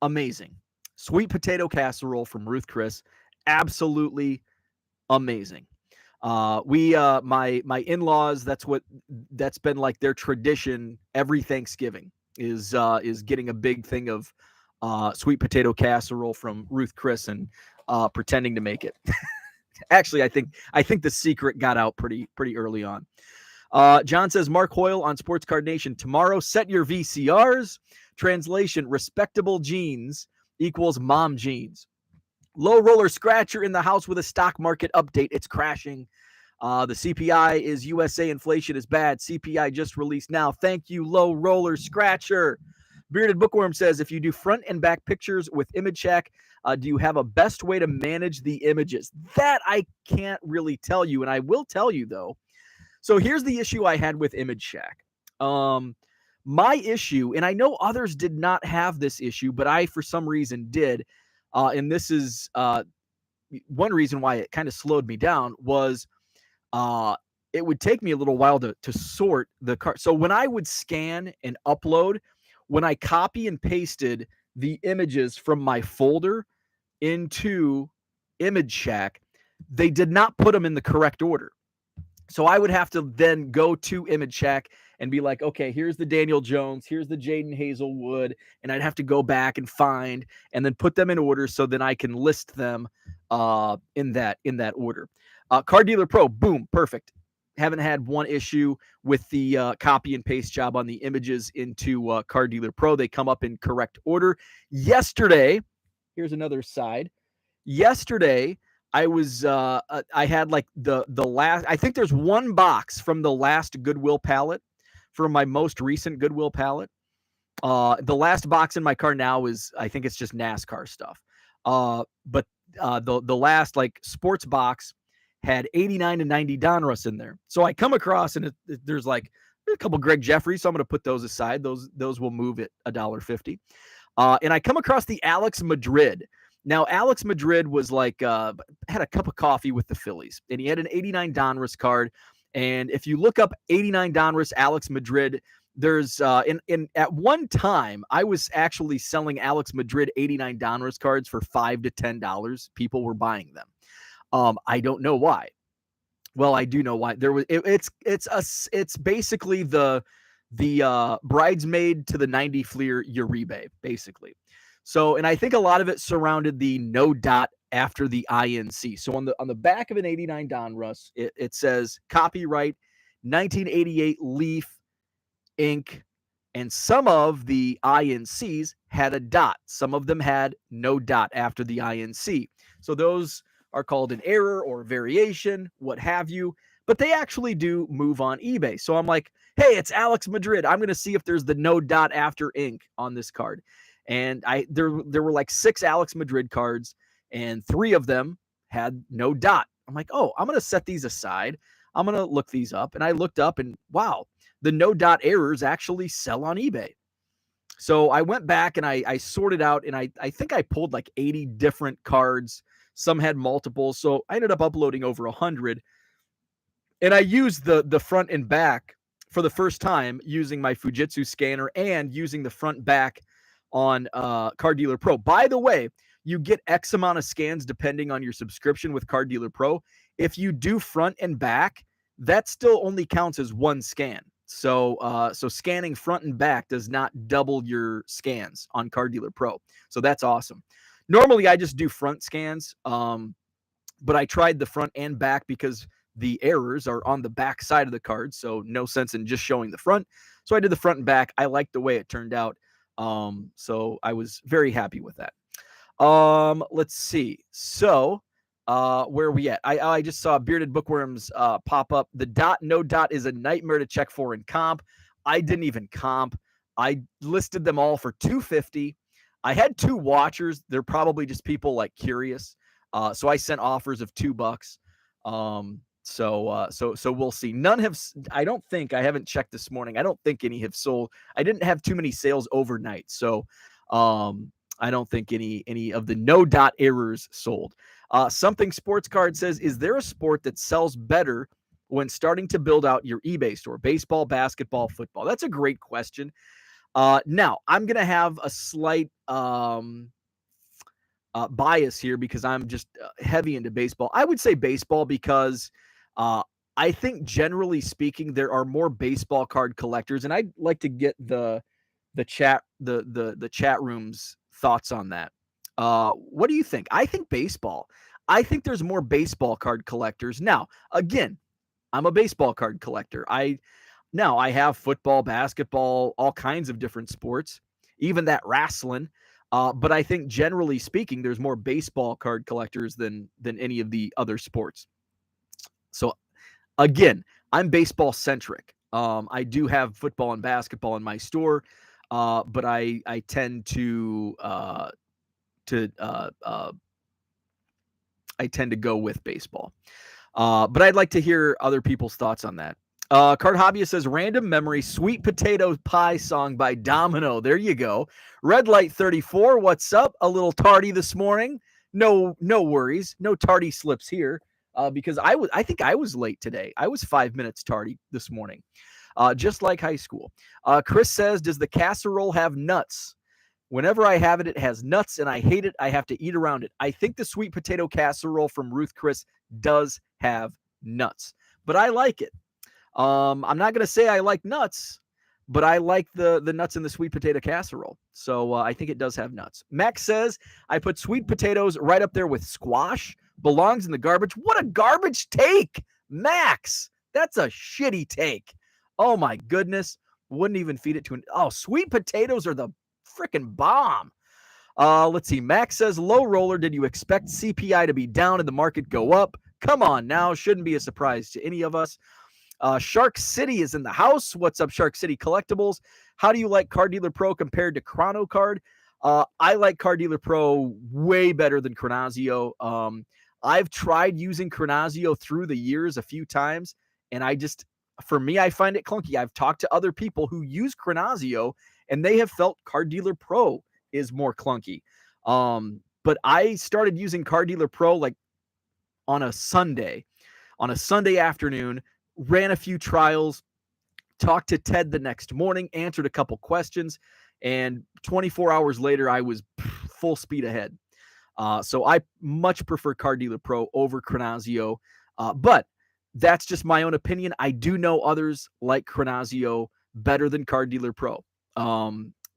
amazing. Sweet potato casserole from Ruth Chris. Absolutely amazing. My in-laws, that's been like their tradition every Thanksgiving is getting a big thing of sweet potato casserole from Ruth Chris and pretending to make it. Actually, I think the secret got out pretty early on. John says, Mark Hoyle on Sports Card Nation tomorrow. Set your VCRs. Translation, respectable jeans equals mom jeans. Low roller scratcher in the house with a stock market update. It's crashing. The CPI is USA inflation is bad. CPI just released now. Thank you, low roller scratcher. Bearded Bookworm says, if you do front and back pictures with Image Shack, do you have a best way to manage the images? That I can't really tell you, and I will tell you, though. So here's the issue I had with Image Shack. My issue, and I know others did not have this issue, but I, for some reason, did. And this is one reason why it kind of slowed me down was it would take me a little while to sort the card. So when I would scan and upload, when I copy and pasted the images from my folder into Image Shack, they did not put them in the correct order. So I would have to then go to Image Shack and be like, okay, here's the Daniel Jones, here's the Jaden Hazelwood, and I'd have to go back and find and then put them in order so then I can list them in that order. Car Dealer Pro, boom, perfect. Haven't had one issue with the copy and paste job on the images into Car Dealer Pro. They come up in correct order. Yesterday, here's another side. Yesterday, I had like the last, I think there's one box from the last Goodwill pallet from my most recent Goodwill pallet. The last box in my car now is, I think it's just NASCAR stuff. But the last like sports box had 89 and 90 Donruss in there. So I come across and there's like a couple Greg Jeffries, so I'm going to put those aside. Those will move at $1.50. And I come across the Alex Madrid. Now, Alex Madrid was like, had a cup of coffee with the Phillies, and he had an 89 Donruss card. And if you look up 89 Donruss Alex Madrid, there's at one time I was actually selling Alex Madrid 89 Donruss cards for $5 to $10. People were buying them. I don't know why. Well, I do know why. There was it's basically the bridesmaid to the 90 Fleer Uribe, basically. So, and I think a lot of it surrounded the no dot after the INC. So on the back of an 89 Donruss, it says copyright 1988 Leaf Inc. And some of the INCs had a dot. Some of them had no dot after the INC. So those are called an error or variation, what have you. But they actually do move on eBay. So I'm like, hey, it's Alex Madrid. I'm going to see if there's the no dot after ink on this card. And there were like 6 Alex Madrid cards, and 3 of them had no dot. I'm like, oh, I'm going to set these aside. I'm going to look these up. And I looked up and wow, the no dot errors actually sell on eBay. So I went back and I sorted out, and I think I pulled like 80 different cards. Some had multiples. So I ended up uploading over 100. And I used the front and back for the first time using my Fujitsu scanner and using the front back on Car Dealer Pro. By the way, you get X amount of scans depending on your subscription with Car Dealer Pro. If you do front and back, that still only counts as one scan. So scanning front and back does not double your scans on Car Dealer Pro. So that's awesome. Normally, I just do front scans, but I tried the front and back because the errors are on the back side of the card, so no sense in just showing the front. So I did the front and back. I liked the way it turned out. So I was very happy with that. Let's see. So, where are we at? I just saw Bearded Bookworms pop up. The dot, no dot is a nightmare to check for in comp. I didn't even comp. I listed them all for $250. I had 2 watchers. They're probably just people like curious. So I sent offers of $2. So we'll see. None have, I don't think, I haven't checked this morning. I don't think any have sold. I didn't have too many sales overnight. So, I don't think any of the no dot errors sold. Something Sports Card says, is there a sport that sells better when starting to build out your eBay store? Baseball, basketball, football? That's a great question. Now I'm going to have a slight, bias here because I'm just heavy into baseball. I would say baseball because I think generally speaking there are more baseball card collectors, and I'd like to get the chat room's thoughts on that. What do you think? I think baseball. I think there's more baseball card collectors. Now, again, I'm a baseball card collector. I have football, basketball, all kinds of different sports, even that wrestling. But I think generally speaking, there's more baseball card collectors than any of the other sports. So again, I'm baseball centric. I do have football and basketball in my store, but I tend to go with baseball. But I'd like to hear other people's thoughts on that. Card Hobbyist says, random memory, Sweet Potato Pie song by Domino. There you go. Red Light 34, what's up? A little tardy this morning. No worries. No tardy slips here because I think I was late today. I was 5 minutes tardy this morning, just like high school. Chris says, does the casserole have nuts? Whenever I have it, it has nuts, and I hate it. I have to eat around it. I think the sweet potato casserole from Ruth Chris does have nuts, but I like it. I'm not going to say I like nuts, but I like the nuts in the sweet potato casserole. So I think it does have nuts. Max says, I put sweet potatoes right up there with squash. Belongs in the garbage. What a garbage take, Max. That's a shitty take. Oh my goodness. Wouldn't even feed it to an. Oh, sweet potatoes are the freaking bomb. Let's see. Max says, low roller. Did you expect CPI to be down and the market go up? Come on now. Shouldn't be a surprise to any of us. Shark City is in the house. What's up, Shark City Collectibles? How do you like Card Dealer Pro compared to Chrono Card? I like Card Dealer Pro way better than Chronazio. I've tried using Chronazio through the years a few times, and for me, I find it clunky. I've talked to other people who use Chronazio, and they have felt Card Dealer Pro is more clunky. But I started using Card Dealer Pro like on a Sunday afternoon, ran a few trials, talked to Ted the next morning, answered a couple questions, and 24 hours later, I was full speed ahead. So I much prefer Card Dealer Pro over Chronazio, but that's just my own opinion. I do know others like Chronazio better than Card Dealer Pro.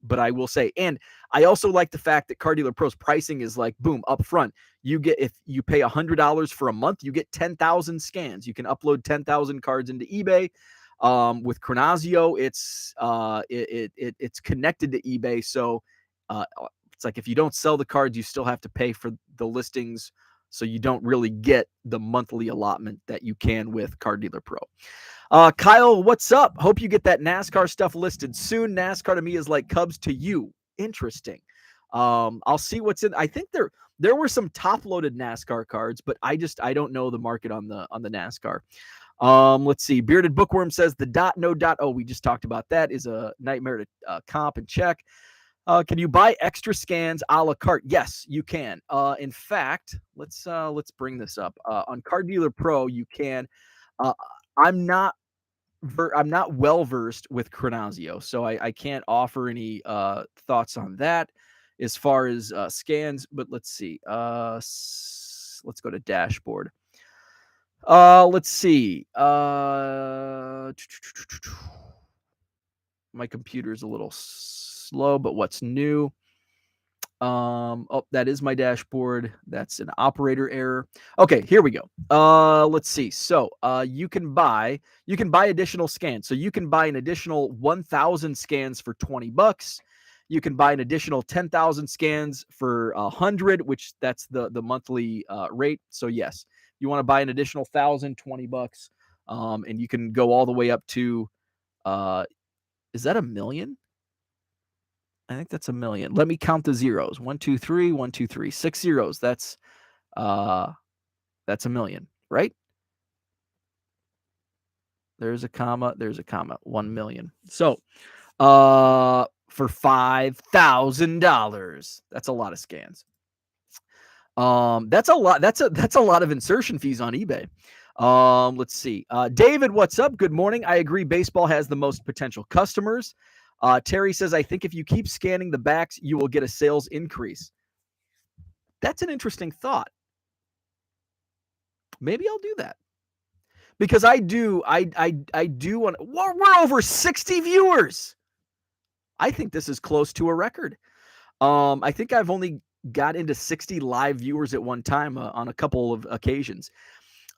But I will say, and I also like the fact that Card Dealer Pro's pricing is like, boom, up front. You get, if you pay $100 for a month, you get 10,000 scans. You can upload 10,000 cards into eBay. With Chronazio, it's connected to eBay, so it's like if you don't sell the cards, you still have to pay for the listings, so you don't really get the monthly allotment that you can with Card Dealer Pro. Kyle, what's up? Hope you get that NASCAR stuff listed soon. NASCAR to me is like Cubs to you. Interesting. I'll see what's in. I think there were some top-loaded NASCAR cards, but I don't know the market on the NASCAR. Let's see. Bearded Bookworm says the dot no dot. Oh, we just talked about that. Is a nightmare to comp and check. Can you buy extra scans a la carte? Yes, you can. In fact, let's bring this up. On Card Dealer Pro, you can. I'm not well versed with Chronazio, so I can't offer any thoughts on that as far as scans. But let's see. Let's go to dashboard. Let's see. My computer is a little slow, but what's new? Oh, that is my dashboard. That's an operator error. Okay, here we go. Let's see. So, you can buy additional scans. So you can buy an additional 1,000 scans for $20. You can buy an additional 10,000 scans for $100, which that's the monthly rate. So yes, you want to buy an additional 1,000, $20, and you can go all the way up to. Is that $1 million? I think that's $1 million. Let me count the zeros. 1, 2, 3, 1, 2, 3, 6 zeros. That's $1 million, right? There's a comma. 1 million. So, for $5,000, that's a lot of scans. That's a lot. That's a lot of insertion fees on eBay. Let's see. David, what's up? Good morning. I agree. Baseball has the most potential customers. Terry says, I think if you keep scanning the backs, you will get a sales increase. That's an interesting thought. Maybe I'll do that. Because I do want. We're over 60 viewers. I think this is close to a record. I think I've only got into 60 live viewers at one time on a couple of occasions.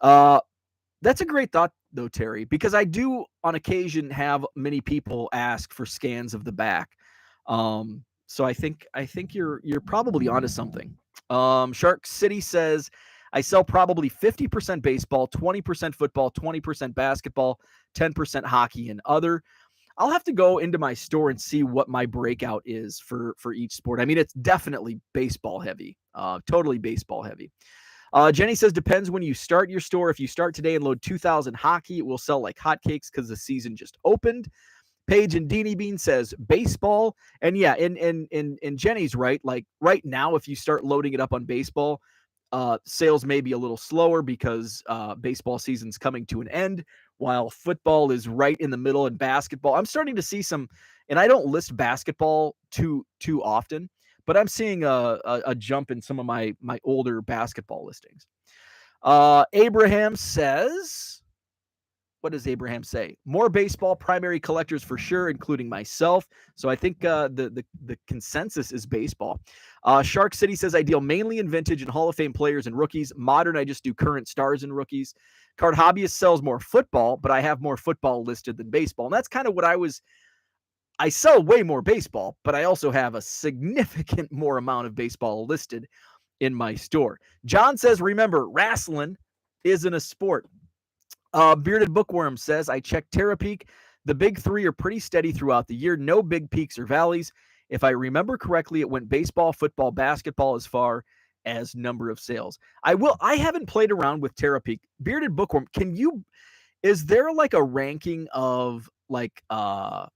That's a great thought, though, Terry, because I do on occasion have many people ask for scans of the back. So I think you're probably onto something. Shark City says, I sell probably 50% baseball, 20% football, 20% basketball, 10% hockey, and other. I'll have to go into my store and see what my breakout is for each sport. I mean, it's definitely baseball heavy, totally baseball heavy. Jenny says, depends when you start your store. If you start today and load 2,000 hockey, it will sell like hotcakes because the season just opened. Paige and Deanie Bean says baseball. And yeah, and Jenny's right. Like right now, if you start loading it up on baseball, sales may be a little slower because baseball season's coming to an end, while football is right in the middle, and basketball. I'm starting to see some, and I don't list basketball too often, but I'm seeing a jump in some of my older basketball listings. Abraham says, what does Abraham say? More baseball primary collectors for sure, including myself. So I think the consensus is baseball. Shark City says I deal mainly in vintage and Hall of Fame players and rookies. Modern, I just do current stars and rookies. Card Hobbyist sells more football, but I have more football listed than baseball. And that's kind of what I sell way more baseball, but I also have a significant more amount of baseball listed in my store. John says, remember, wrestling isn't a sport. Bearded Bookworm says, I checked Terapeak. The big three are pretty steady throughout the year. No big peaks or valleys. If I remember correctly, it went baseball, football, basketball as far as number of sales. I haven't played around with Terapeak. Bearded Bookworm, is there like a ranking of like I'm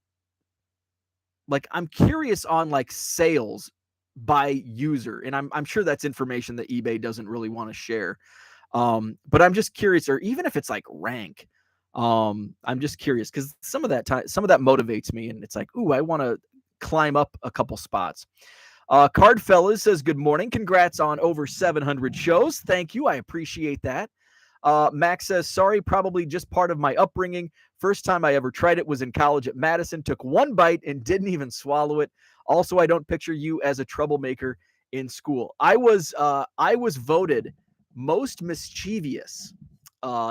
curious on like sales by user, and I'm sure that's information that eBay doesn't really want to share. But I'm just curious, or even if it's like rank, I'm just curious because some of that motivates me, and it's like, ooh, I want to climb up a couple spots. Card Fellas says, good morning. Congrats on over 700 shows. Thank you. I appreciate that. Max says, sorry, probably just part of my upbringing. First time I ever tried it was in college at Madison. Took one bite and didn't even swallow it. Also, I don't picture you as a troublemaker in school. I was voted most mischievous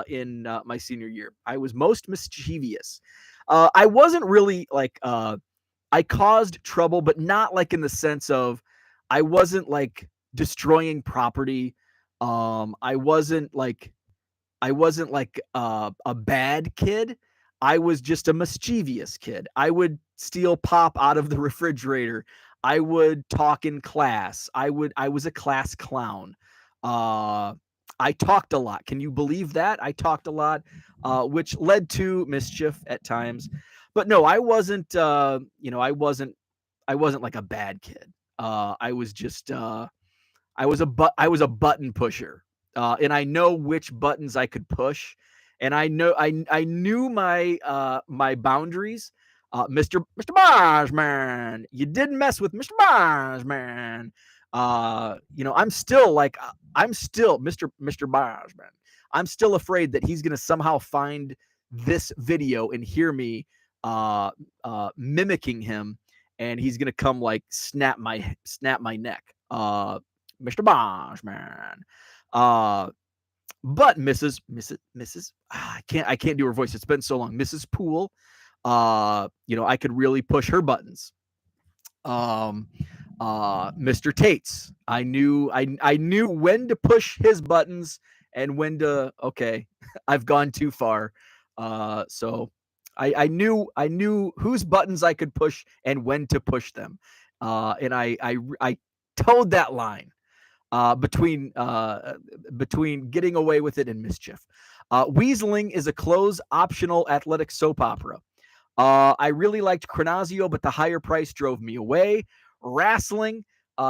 in my senior year. I was most mischievous. I wasn't really like I caused trouble, but not like in the sense of I wasn't like destroying property. I wasn't like a bad kid. I was just a mischievous kid. I would steal pop out of the refrigerator. I would talk in class. I was a class clown. I talked a lot. Can you believe that? I talked a lot, which led to mischief at times. But no, I wasn't. I wasn't like a bad kid. I was just. I was a button pusher, and I know which buttons I could push, and I knew my boundaries. Mr. Barsman, you didn't mess with Mr. Barsman. I'm still Mr. Barsman. I'm still afraid that he's gonna somehow find this video and hear me mimicking him, and he's gonna come like snap my neck. Mr. Barsman. But Mrs. I can't do her voice. It's been so long. Mrs. Poole, I could really push her buttons. Mr. Tates, I knew when to push his buttons and when to, okay, I've gone too far. So I knew whose buttons I could push and when to push them. And I towed that line. Between getting away with it and mischief. Weaseling is a close optional athletic soap opera. I really liked Chronazio, but the higher price drove me away. Wrestling,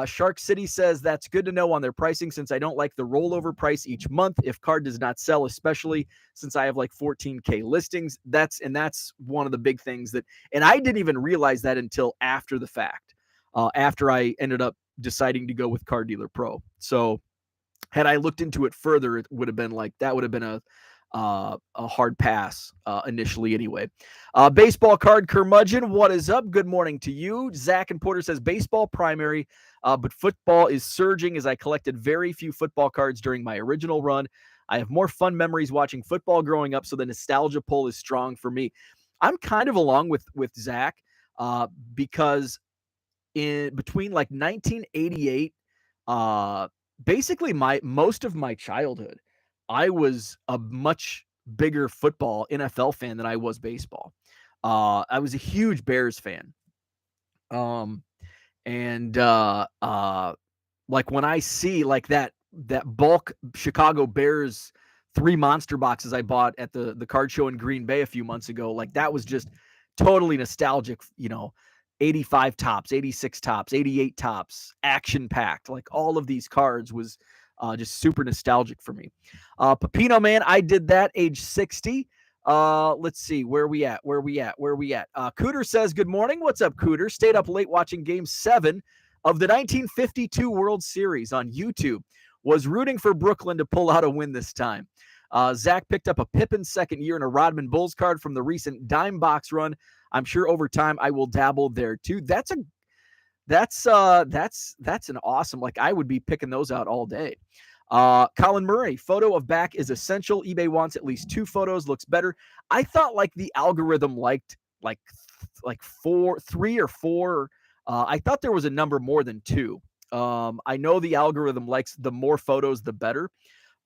Shark City says that's good to know on their pricing since I don't like the rollover price each month if card does not sell, especially since I have like 14K listings. That's one of the big things and I didn't even realize that until after the fact, after I ended up deciding to go with Card Dealer Pro. So had I looked into it further, it would have been like, that would have been a hard pass initially anyway. Baseball card curmudgeon, what is up? Good morning to you. Zach and Porter says baseball primary, but football is surging as I collected very few football cards during my original run. I have more fun memories watching football growing up, so the nostalgia pull is strong for me. I'm kind of along with Zach because in between like 1988, basically most of my childhood, I was a much bigger football NFL fan than I was baseball. I was a huge Bears fan. Like when I see like that bulk Chicago Bears 3 monster boxes I bought at the card show in Green Bay a few months ago, like that was just totally nostalgic, 85 tops, 86 tops, 88 tops, action packed. Like all of these cards was just super nostalgic for me. Pepino Man, I did that age 60. Let's see, where we at? Cooter says, good morning. What's up, Cooter? Stayed up late watching game 7 of the 1952 World Series on YouTube. Was rooting for Brooklyn to pull out a win this time. Zach picked up a Pippen second year and a Rodman Bulls card from the recent Dime Box run. I'm sure over time I will dabble there too. That's an awesome. Like I would be picking those out all day. Colin Murray, photo of back is essential. eBay wants at least 2 photos. Looks better. I thought like the algorithm liked like 3 or 4. I thought there was a number more than 2. I know the algorithm likes the more photos, the better.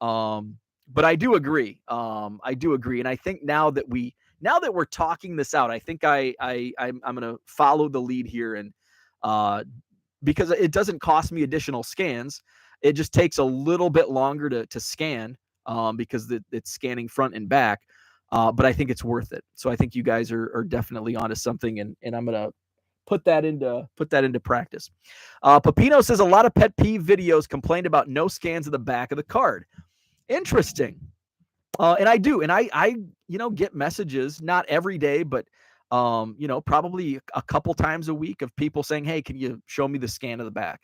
But I do agree. And I think now that we're talking this out, I think I'm going to follow the lead here, and because it doesn't cost me additional scans. It just takes a little bit longer to scan because it's scanning front and back. But I think it's worth it. So I think you guys are definitely onto something, and I'm going to put that into practice. Pepino says a lot of pet peeve videos complained about no scans of the back of the card. Interesting. And I do. And I get messages, not every day, but, probably a couple times a week of people saying, hey, can you show me the scan of the back?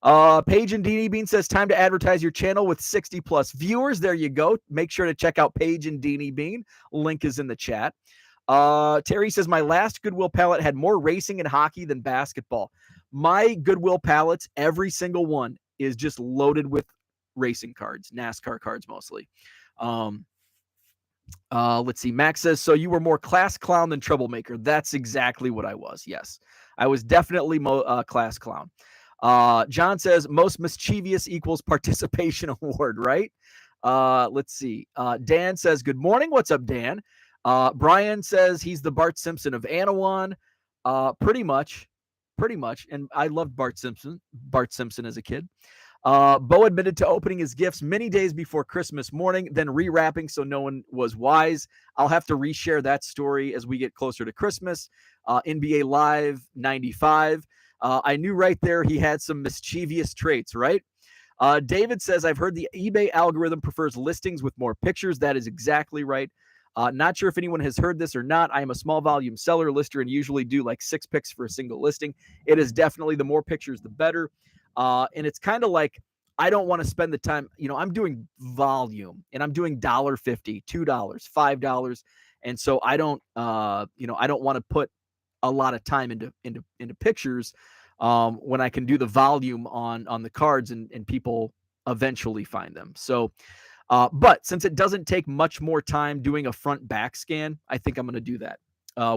Paige and Deanie Bean says, time to advertise your channel with 60 plus viewers. There you go. Make sure to check out Paige and Deanie Bean. Link is in the chat. Terry says, my last Goodwill pallet had more racing and hockey than basketball. My Goodwill pallets, every single one is just loaded with racing cards, NASCAR cards mostly. Let's see. Max says, so you were more class clown than troublemaker. That's exactly what I was. Yes, I was definitely class clown. John says most mischievous equals participation award, right? Let's see. Dan says, good morning. What's up, Dan? Brian says he's the Bart Simpson of Anawan. Pretty much. And I loved Bart Simpson as a kid. Bo admitted to opening his gifts many days before Christmas morning, then rewrapping so no one was wise. I'll have to reshare that story as we get closer to Christmas. NBA Live 95. I knew right there he had some mischievous traits, right? David says, I've heard the eBay algorithm prefers listings with more pictures. That is exactly right. Not sure if anyone has heard this or not. I am a small volume seller lister and usually do like 6 picks for a single listing. It is definitely the more pictures, the better. And it's kind of like, I don't want to spend the time, I'm doing volume and I'm doing $1.50, $2, $5. And so I don't want to put a lot of time into pictures when I can do the volume on the cards and people eventually find them. So, but since it doesn't take much more time doing a front back scan, I think I'm going to do that.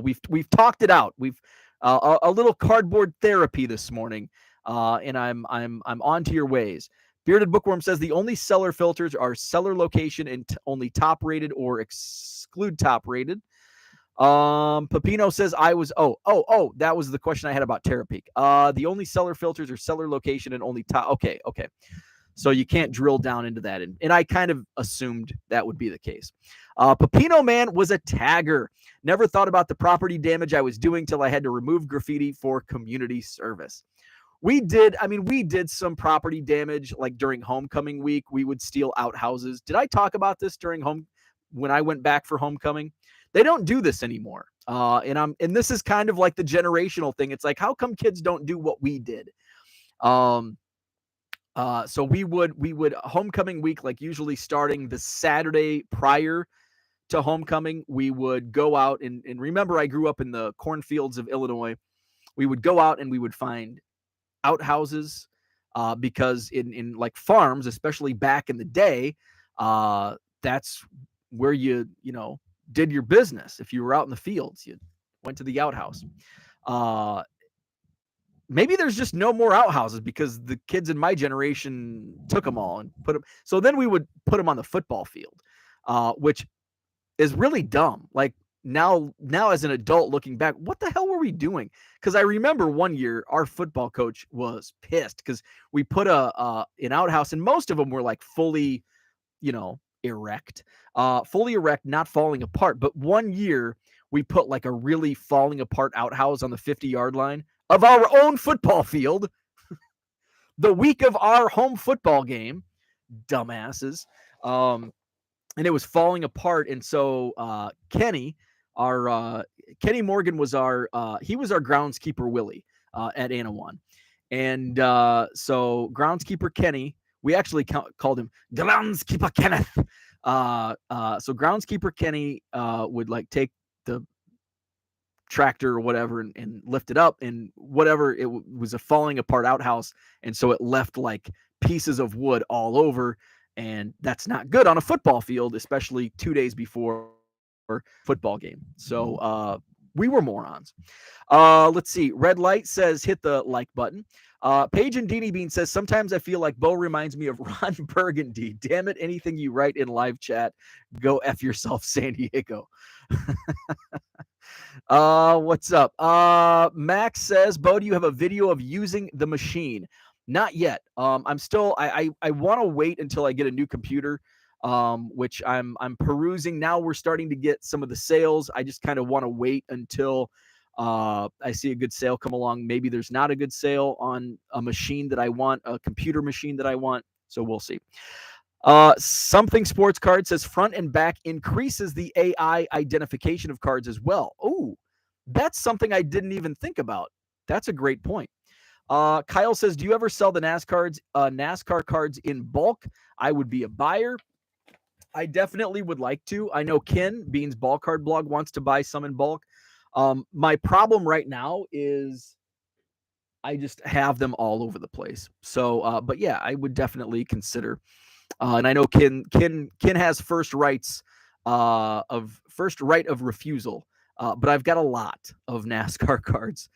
We've talked it out. We've a little cardboard therapy this morning, and I'm on to your ways. Bearded Bookworm says the only seller filters are seller location and only top rated or exclude top rated. Pepino says I was that was the question I had about Terapeak. The only seller filters are seller location and only top. Okay. So you can't drill down into that. And I kind of assumed that would be the case. Pepino Man was a tagger. Never thought about the property damage I was doing till I had to remove graffiti for community service. We did some property damage like during homecoming week. We would steal outhouses. Did I talk about this when I went back for homecoming? They don't do this anymore. And this is kind of like the generational thing. It's like, how come kids don't do what we did? So we would homecoming week, like usually starting the Saturday prior to homecoming, we would go out and remember I grew up in the cornfields of Illinois. We would go out and we would find outhouses because in like farms, especially back in the day, that's where you did your business. If you were out in the fields, you went to the outhouse. Maybe there's just no more outhouses because the kids in my generation took them all and put them. So then we would put them on the football field, which is really dumb. Like now as an adult looking back, what the hell were we doing? Because I remember one year our football coach was pissed because we put an outhouse, and most of them were like fully, erect, not falling apart. But one year we put like a really falling apart outhouse on the 50-yard line of our own football field the week of our home football game, dumbasses. And it was falling apart. And so Kenny Morgan was he was our groundskeeper Willie at Anawan. And so groundskeeper Kenny, we actually called him Groundskeeper Kenneth. So groundskeeper Kenny would like take the tractor or whatever and lift it up, and whatever was a falling apart outhouse, and so it left like pieces of wood all over, and that's not good on a football field, especially 2 days before football game. So we were morons. Let's see. Red Light says hit the like button. Paige and Deanie Bean says sometimes I feel like Bo reminds me of Ron Burgundy. Damn it, anything you write in live chat, go F yourself, San Diego. What's up? Max says, Bo, do you have a video of using the machine? Not yet. I'm still I want to wait until I get a new computer, which I'm perusing now. We're starting to get some of the sales. I just kind of want to wait until I see a good sale come along. Maybe there's not a good sale on a machine that I want, a computer machine that I want. So we'll see. Something Sports Card says front and back increases the AI identification of cards as well. Oh, that's something I didn't even think about. That's a great point. Kyle says, do you ever sell the NASCAR cards in bulk? I would be a buyer. I definitely would like to. I know Ken, Bean's Ball Card Blog, wants to buy some in bulk. My problem right now is I just have them all over the place. So, but yeah, I would definitely consider. And I know Ken has first right of refusal. But I've got a lot of NASCAR cards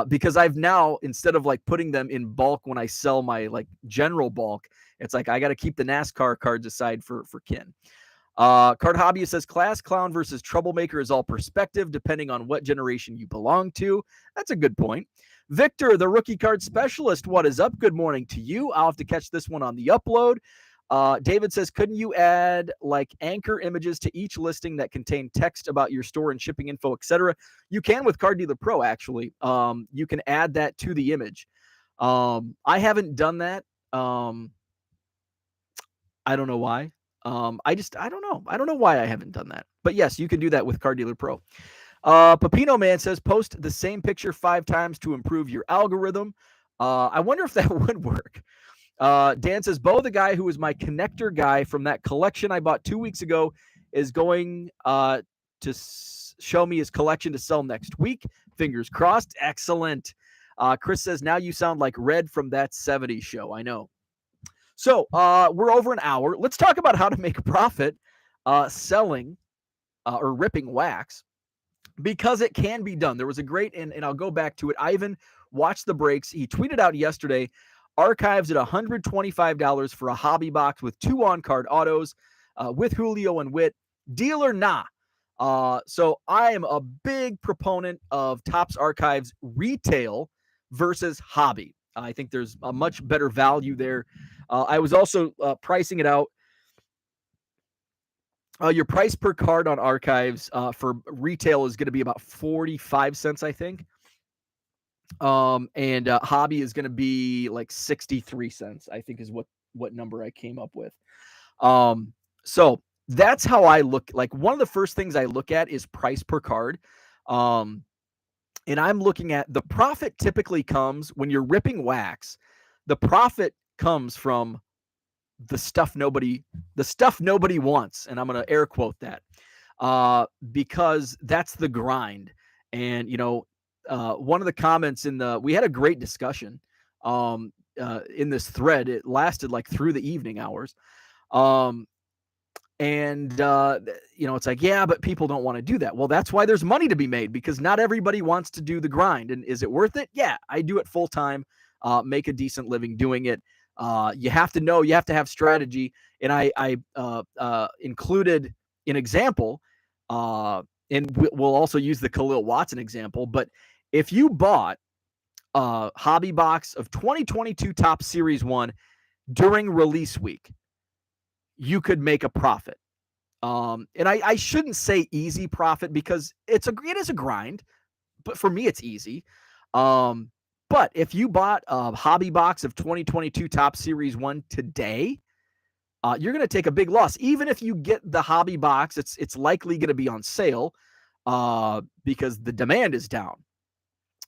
because I've now, instead of like putting them in bulk when I sell my like general bulk, it's like I got to keep the NASCAR cards aside for Ken. Card Hobbyist says class clown versus troublemaker is all perspective depending on what generation you belong to. That's a good point. Victor, the rookie card specialist, what is up? Good morning to you. I'll have to catch this one on the upload. David says, couldn't you add like anchor images to each listing that contain text about your store and shipping info, etc.? You can with Card Dealer Pro, actually. You can add that to the image. I haven't done that. I don't know why. I don't know. I don't know why I haven't done that. But yes, you can do that with Card Dealer Pro. Pepino Man says, post the same picture 5 times to improve your algorithm. I wonder if that would work. Dan says, Bo, the guy who was my connector guy from that collection I bought 2 weeks ago, is going to show me his collection to sell next week. Fingers crossed. Excellent. Chris says, now you sound like Red from That 70s Show. I know. So we're over an hour. Let's talk about how to make a profit selling or ripping wax, because it can be done. There was a great, and I'll go back to it. Ivan watched the breaks. He tweeted out yesterday, archives at $125 for a hobby box with 2 on-card autos with Julio and Witt. Deal or nah? So I am a big proponent of Topps Archives retail versus hobby. I think there's a much better value there. I was also pricing it out. Your price per card on Archives for retail is going to be about 45 cents, I think. And hobby is going to be like 63 cents, I think is what number I came up with. So that's how I look. Like one of the first things I look at is price per card. And I'm looking at the profit typically comes when you're ripping wax. The profit comes from the stuff nobody wants. And I'm going to air quote that because that's the grind. And, one of the comments we had a great discussion in this thread. It lasted like through the evening hours. It's like, yeah, but people don't want to do that. Well, that's why there's money to be made, because not everybody wants to do the grind. And is it worth it? Yeah, I do it full time, make a decent living doing it. You have to know, you have to have strategy. And I included an example, and we'll also use the Khalil Watson example. But if you bought a hobby box of 2022 Topps Series 1 during release week, you could make a profit. And I shouldn't say easy profit, because it is a grind, but for me, it's easy. But if you bought a hobby box of 2022 Topps Series 1 today, you're going to take a big loss. Even if you get the hobby box, it's likely going to be on sale because the demand is down.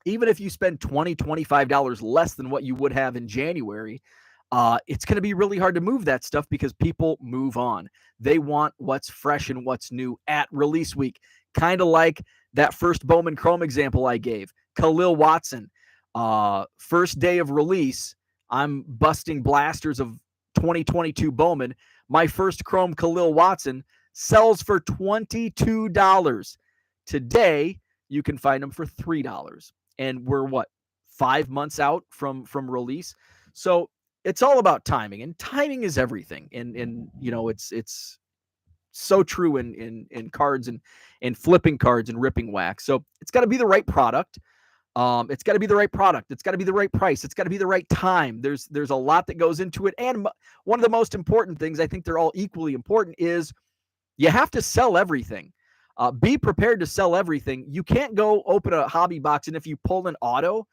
Even if you spend $20, $25 less than what you would have in January, it's going to be really hard to move that stuff because people move on. They want what's fresh and what's new at release week. Kind of like that first Bowman Chrome example I gave. Khalil Watson, first day of release, I'm busting blasters of 2022 Bowman. My first Chrome Khalil Watson sells for $22. Today, you can find them for $3. And we're 5 months out from release. So it's all about timing, and timing is everything. And it's so true in cards and flipping cards and ripping wax. So it's got to be the right product. It's got to be the right product. It's got to be the right price. It's got to be the right time. There's a lot that goes into it. And one of the most important things, I think they're all equally important, is you have to sell everything. Be prepared to sell everything. You can't go open a hobby box, and if you pull an auto,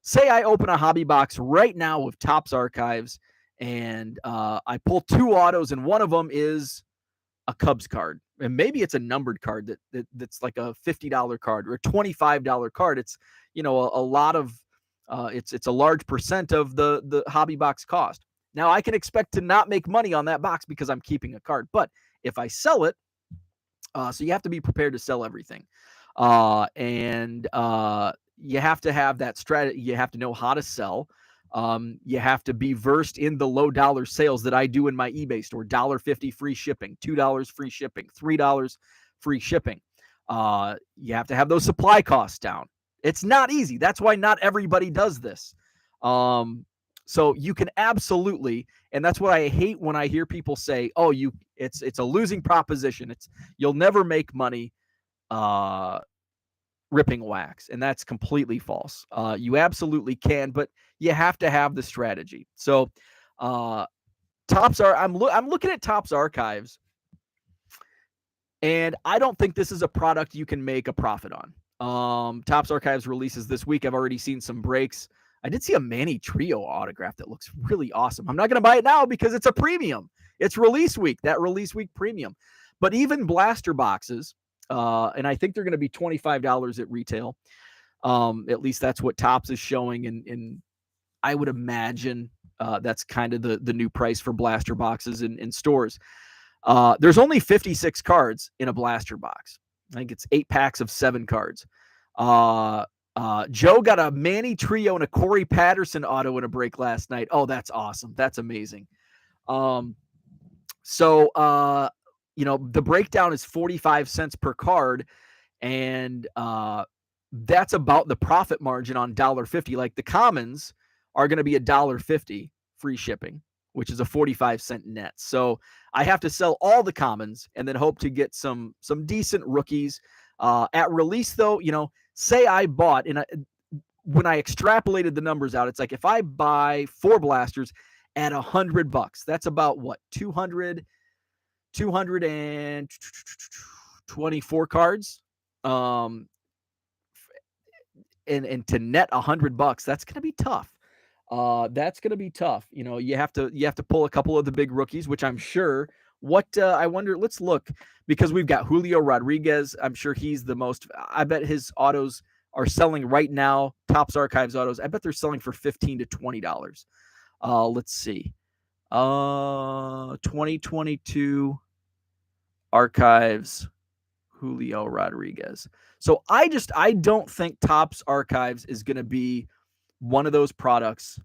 say I open a hobby box right now with Topps Archives, and I pull 2 autos, and one of them is a Cubs card, and maybe it's a numbered card that's like a $50 card or a $25 card. It's a lot of it's a large percent of the hobby box cost. Now I can expect to not make money on that box because I'm keeping a card, but if I sell it, so you have to be prepared to sell everything, and you have to have that strategy. You have to know how to sell. You have to be versed in the low dollar sales that I do in my eBay store. $1.50 free shipping, $2 free shipping, $3 free shipping. You have to have those supply costs down. It's not easy. That's why not everybody does this. So you can absolutely, and that's what I hate when I hear people say, "Oh, it's a losing proposition. You'll never make money ripping wax," and that's completely false. You absolutely can, but you have to have the strategy. So, I'm looking at Topps Archives, and I don't think this is a product you can make a profit on. Topps Archives releases this week. I've already seen some breaks. I did see a Manny Trio autograph that looks really awesome. I'm not going to buy it now because it's a premium. It's release week, that release week premium. But even blaster boxes, and I think they're going to be $25 at retail. At least that's what Topps is showing. And I would imagine that's kind of the new price for blaster boxes in stores. There's only 56 cards in a blaster box. I think it's 8 packs of 7 cards. Joe got a Manny Trio and a Corey Patterson auto in a break last night. Oh, that's awesome. That's amazing. So the breakdown is 45 cents per card, and that's about the profit margin on $1.50. Like the commons are going to be $1.50 free shipping, which is a 45-cent net. So I have to sell all the commons and then hope to get some decent rookies. At release, though, say I bought, and when I extrapolated the numbers out, it's like if I buy 4 blasters at $100, that's about what, 224 cards. And to net $100, that's going to be tough. That's going to be tough. You have to pull a couple of the big rookies, which I'm sure. I wonder, let's look, because we've got Julio Rodriguez. I'm sure he's the most, I bet his autos are selling right now. Topps Archives autos, I bet they're selling for $15 to $20. Let's see. 2022 Archives, Julio Rodriguez. So I don't think Topps Archives is going to be one of those products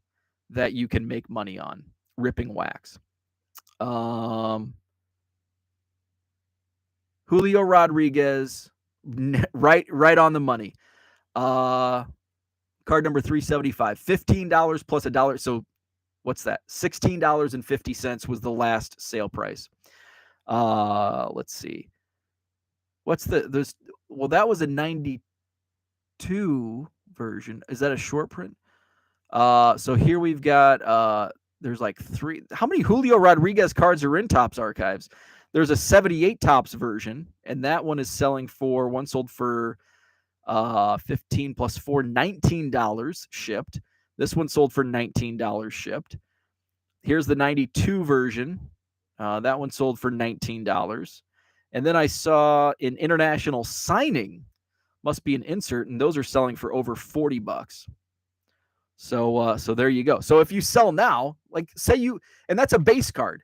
that you can make money on ripping wax. Julio Rodriguez, right on the money. Card number 375, $15 plus $1. So what's that? $16.50 was the last sale price. Let's see. That was a 92 version. Is that a short print? So here we've got, there's like 3. How many Julio Rodriguez cards are in Topps Archives? There's a 78 Topps version, and that one is selling for, one sold for 15 plus 4, $19 shipped. This one sold for $19 shipped. Here's the 92 version. That one sold for $19. And then I saw an international signing, must be an insert, and those are selling for over $40. So there you go. So if you sell now, like say you, and that's a base card.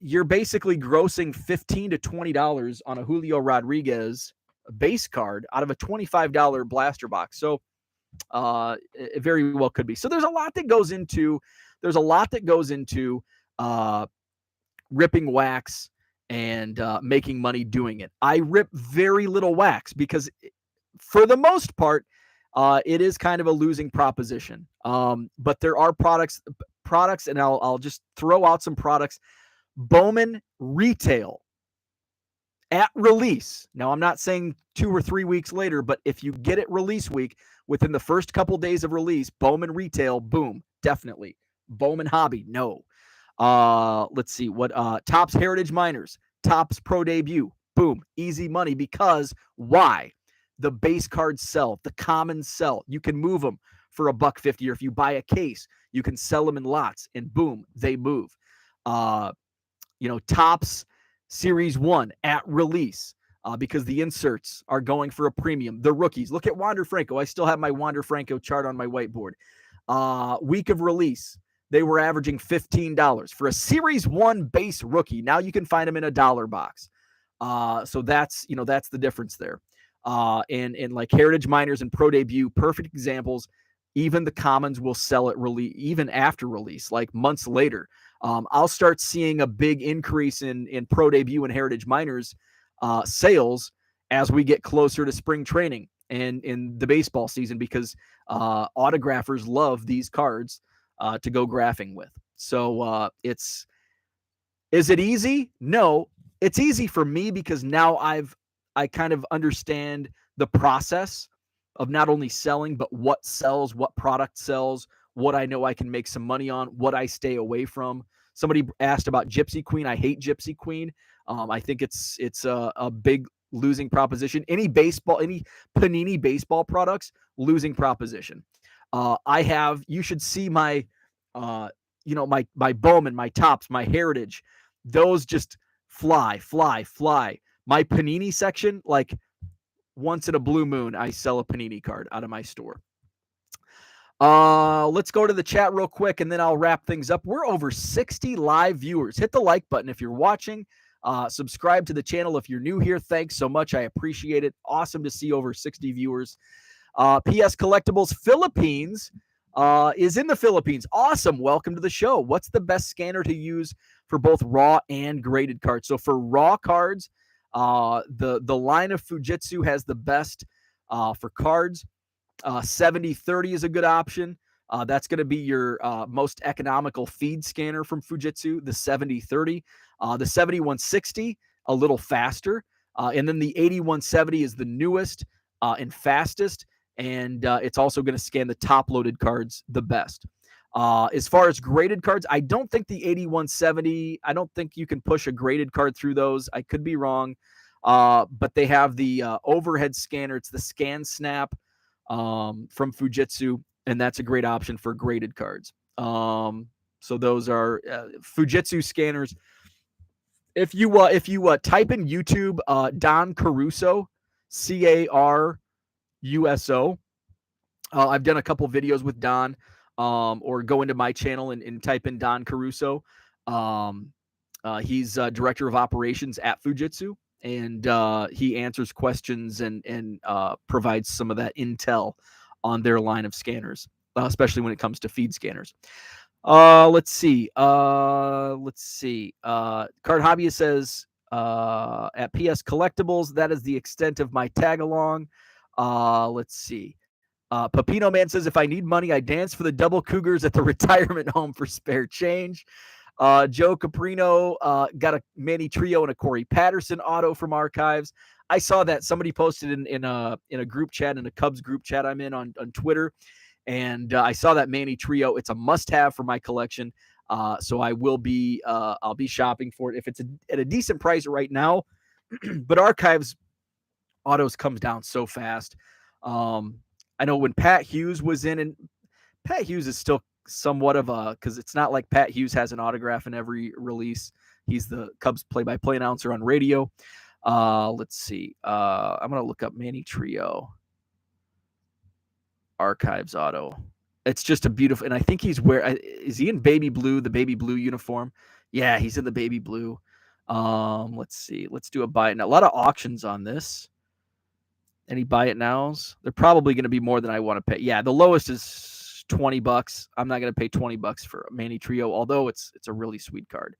You're basically grossing $15 to $20 on a Julio Rodriguez base card out of a $25 blaster box. So it very well could be. So there's a lot that goes into uh, ripping wax and making money doing it. I rip very little wax because for the most part, it is kind of a losing proposition. But there are products, and I'll just throw out some products. Bowman Retail at release. Now, I'm not saying 2 or 3 weeks later, but if you get it release week within the first couple days of release, Bowman Retail, boom, definitely. Bowman Hobby, no. Let's see what Topps Heritage Miners, Topps Pro Debut, boom, easy money because why? The base cards sell, the commons sell. You can move them for $1.50, or if you buy a case, you can sell them in lots, and boom, they move. Topps Series 1 at release because the inserts are going for a premium. The rookies, look at Wander Franco. I still have my Wander Franco chart on my whiteboard. Week of release, they were averaging $15 for a Series 1 base rookie. Now you can find them in a $1 box. So that's the difference there. And like Heritage Miners and Pro Debut, perfect examples. Even the commons will sell at release, even after release, like months later. I'll start seeing a big increase in Pro Debut and Heritage Miners sales as we get closer to spring training and in the baseball season, because autographers love these cards to go graphing with. So is it easy? No, it's easy for me because now I kind of understand the process of not only selling, but what sells, what product sells, what I know I can make some money on, what I stay away from. Somebody asked about Gypsy Queen. I hate Gypsy Queen. I think it's a big losing proposition. Any Panini baseball products, losing proposition. You should see my, my Bowman, my Topps, my Heritage. Those just fly. My Panini section, like once in a blue moon, I sell a Panini card out of my store. Let's go to the chat real quick, and then I'll wrap things up. We're over 60 live viewers. Hit the like button if you're watching. Subscribe to the channel if you're new here. Thanks so much. I appreciate it. Awesome to see over 60 viewers. PS Collectibles Philippines is in the Philippines. Awesome. Welcome to the show. What's the best scanner to use for both raw and graded cards? So for raw cards, the line of Fujitsu has the best for cards. 7030 is a good option. That's going to be your most economical feed scanner from Fujitsu, the 7030. The 7160, a little faster. And then the 8170 is the newest and fastest. And it's also going to scan the top-loaded cards the best. As far as graded cards, I don't think the 8170, I don't think you can push a graded card through those. I could be wrong. But they have the overhead scanner. It's the Scan Snap from Fujitsu, and that's a great option for graded cards. So those are Fujitsu scanners. If you type in YouTube Don Caruso, Caruso, I've done a couple videos with Don, or go into my channel and type in Don Caruso. He's director of operations at Fujitsu, and he answers questions and provides some of that intel on their line of scanners, especially when it comes to feed scanners. Let's see. Card Hobbyist says at PS Collectibles, that is the extent of my tag along. Let's see. Pepino Man says, if I need money, I dance for the double cougars at the retirement home for spare change. Joe Caprino got a Manny Trio and a Corey Patterson auto from Archives. I saw that somebody posted in a group chat, in a Cubs group chat I'm in on Twitter, and I saw that Manny Trio. It's a must-have for my collection, so I'll be shopping for it if it's at a decent price right now. But Archives autos comes down so fast. I know when Pat Hughes was in, and Pat Hughes is still somewhat of because it's not like Pat Hughes has an autograph in every release. He's the Cubs play-by-play announcer on radio. Let's see. I'm going to look up Manny Trio Archives auto. It's just a beautiful, and I think is he in baby blue, the baby blue uniform? Yeah, he's in the baby blue. Let's see. Let's do a buy it now. A lot of auctions on this. Any buy it nows? They're probably going to be more than I want to pay. Yeah, the lowest is $20. I'm not going to pay $20 for a Manny Trio, although it's a really sweet card.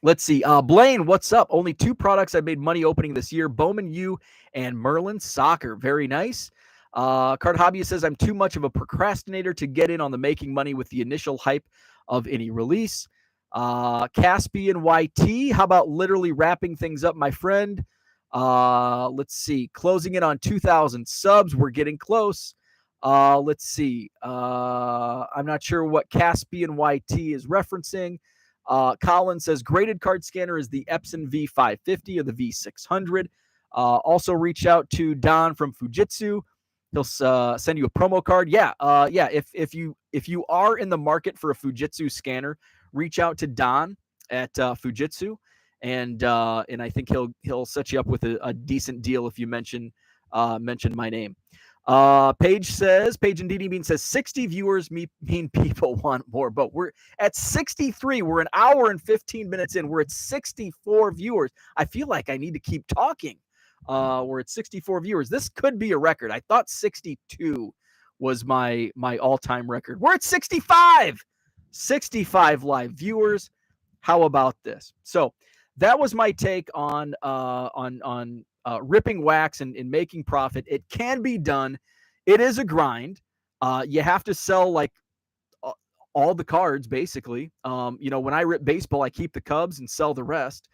Let's see. Blaine, what's up? Only 2 products I made money opening this year: Bowman U and Merlin Soccer. Very nice. Card Hobbyist says, I'm too much of a procrastinator to get in on the making money with the initial hype of any release. Caspian YT, how about literally wrapping things up, my friend? Let's see. Closing in on 2,000 subs. We're getting close. Let's see. I'm not sure what Caspian YT is referencing. Colin says, graded card scanner is the Epson V550 or the V600. Also reach out to Don from Fujitsu. He'll send you a promo card. Yeah. If you are in the market for a Fujitsu scanner, reach out to Don at Fujitsu, and I think he'll set you up with a decent deal if you mention my name. Paige and DD Bean says 60 viewers mean people want more, but we're at 63. We're an hour and 15 minutes in. We're at 64 viewers. I feel like I need to keep talking. We're at 64 viewers. This could be a record. I thought 62 was my all-time record. We're at 65 live viewers. How about this? So that was my take on ripping wax and making profit. It can be done. It is a grind. You have to sell like all the cards, basically. When I rip baseball, I keep the Cubs and sell the rest.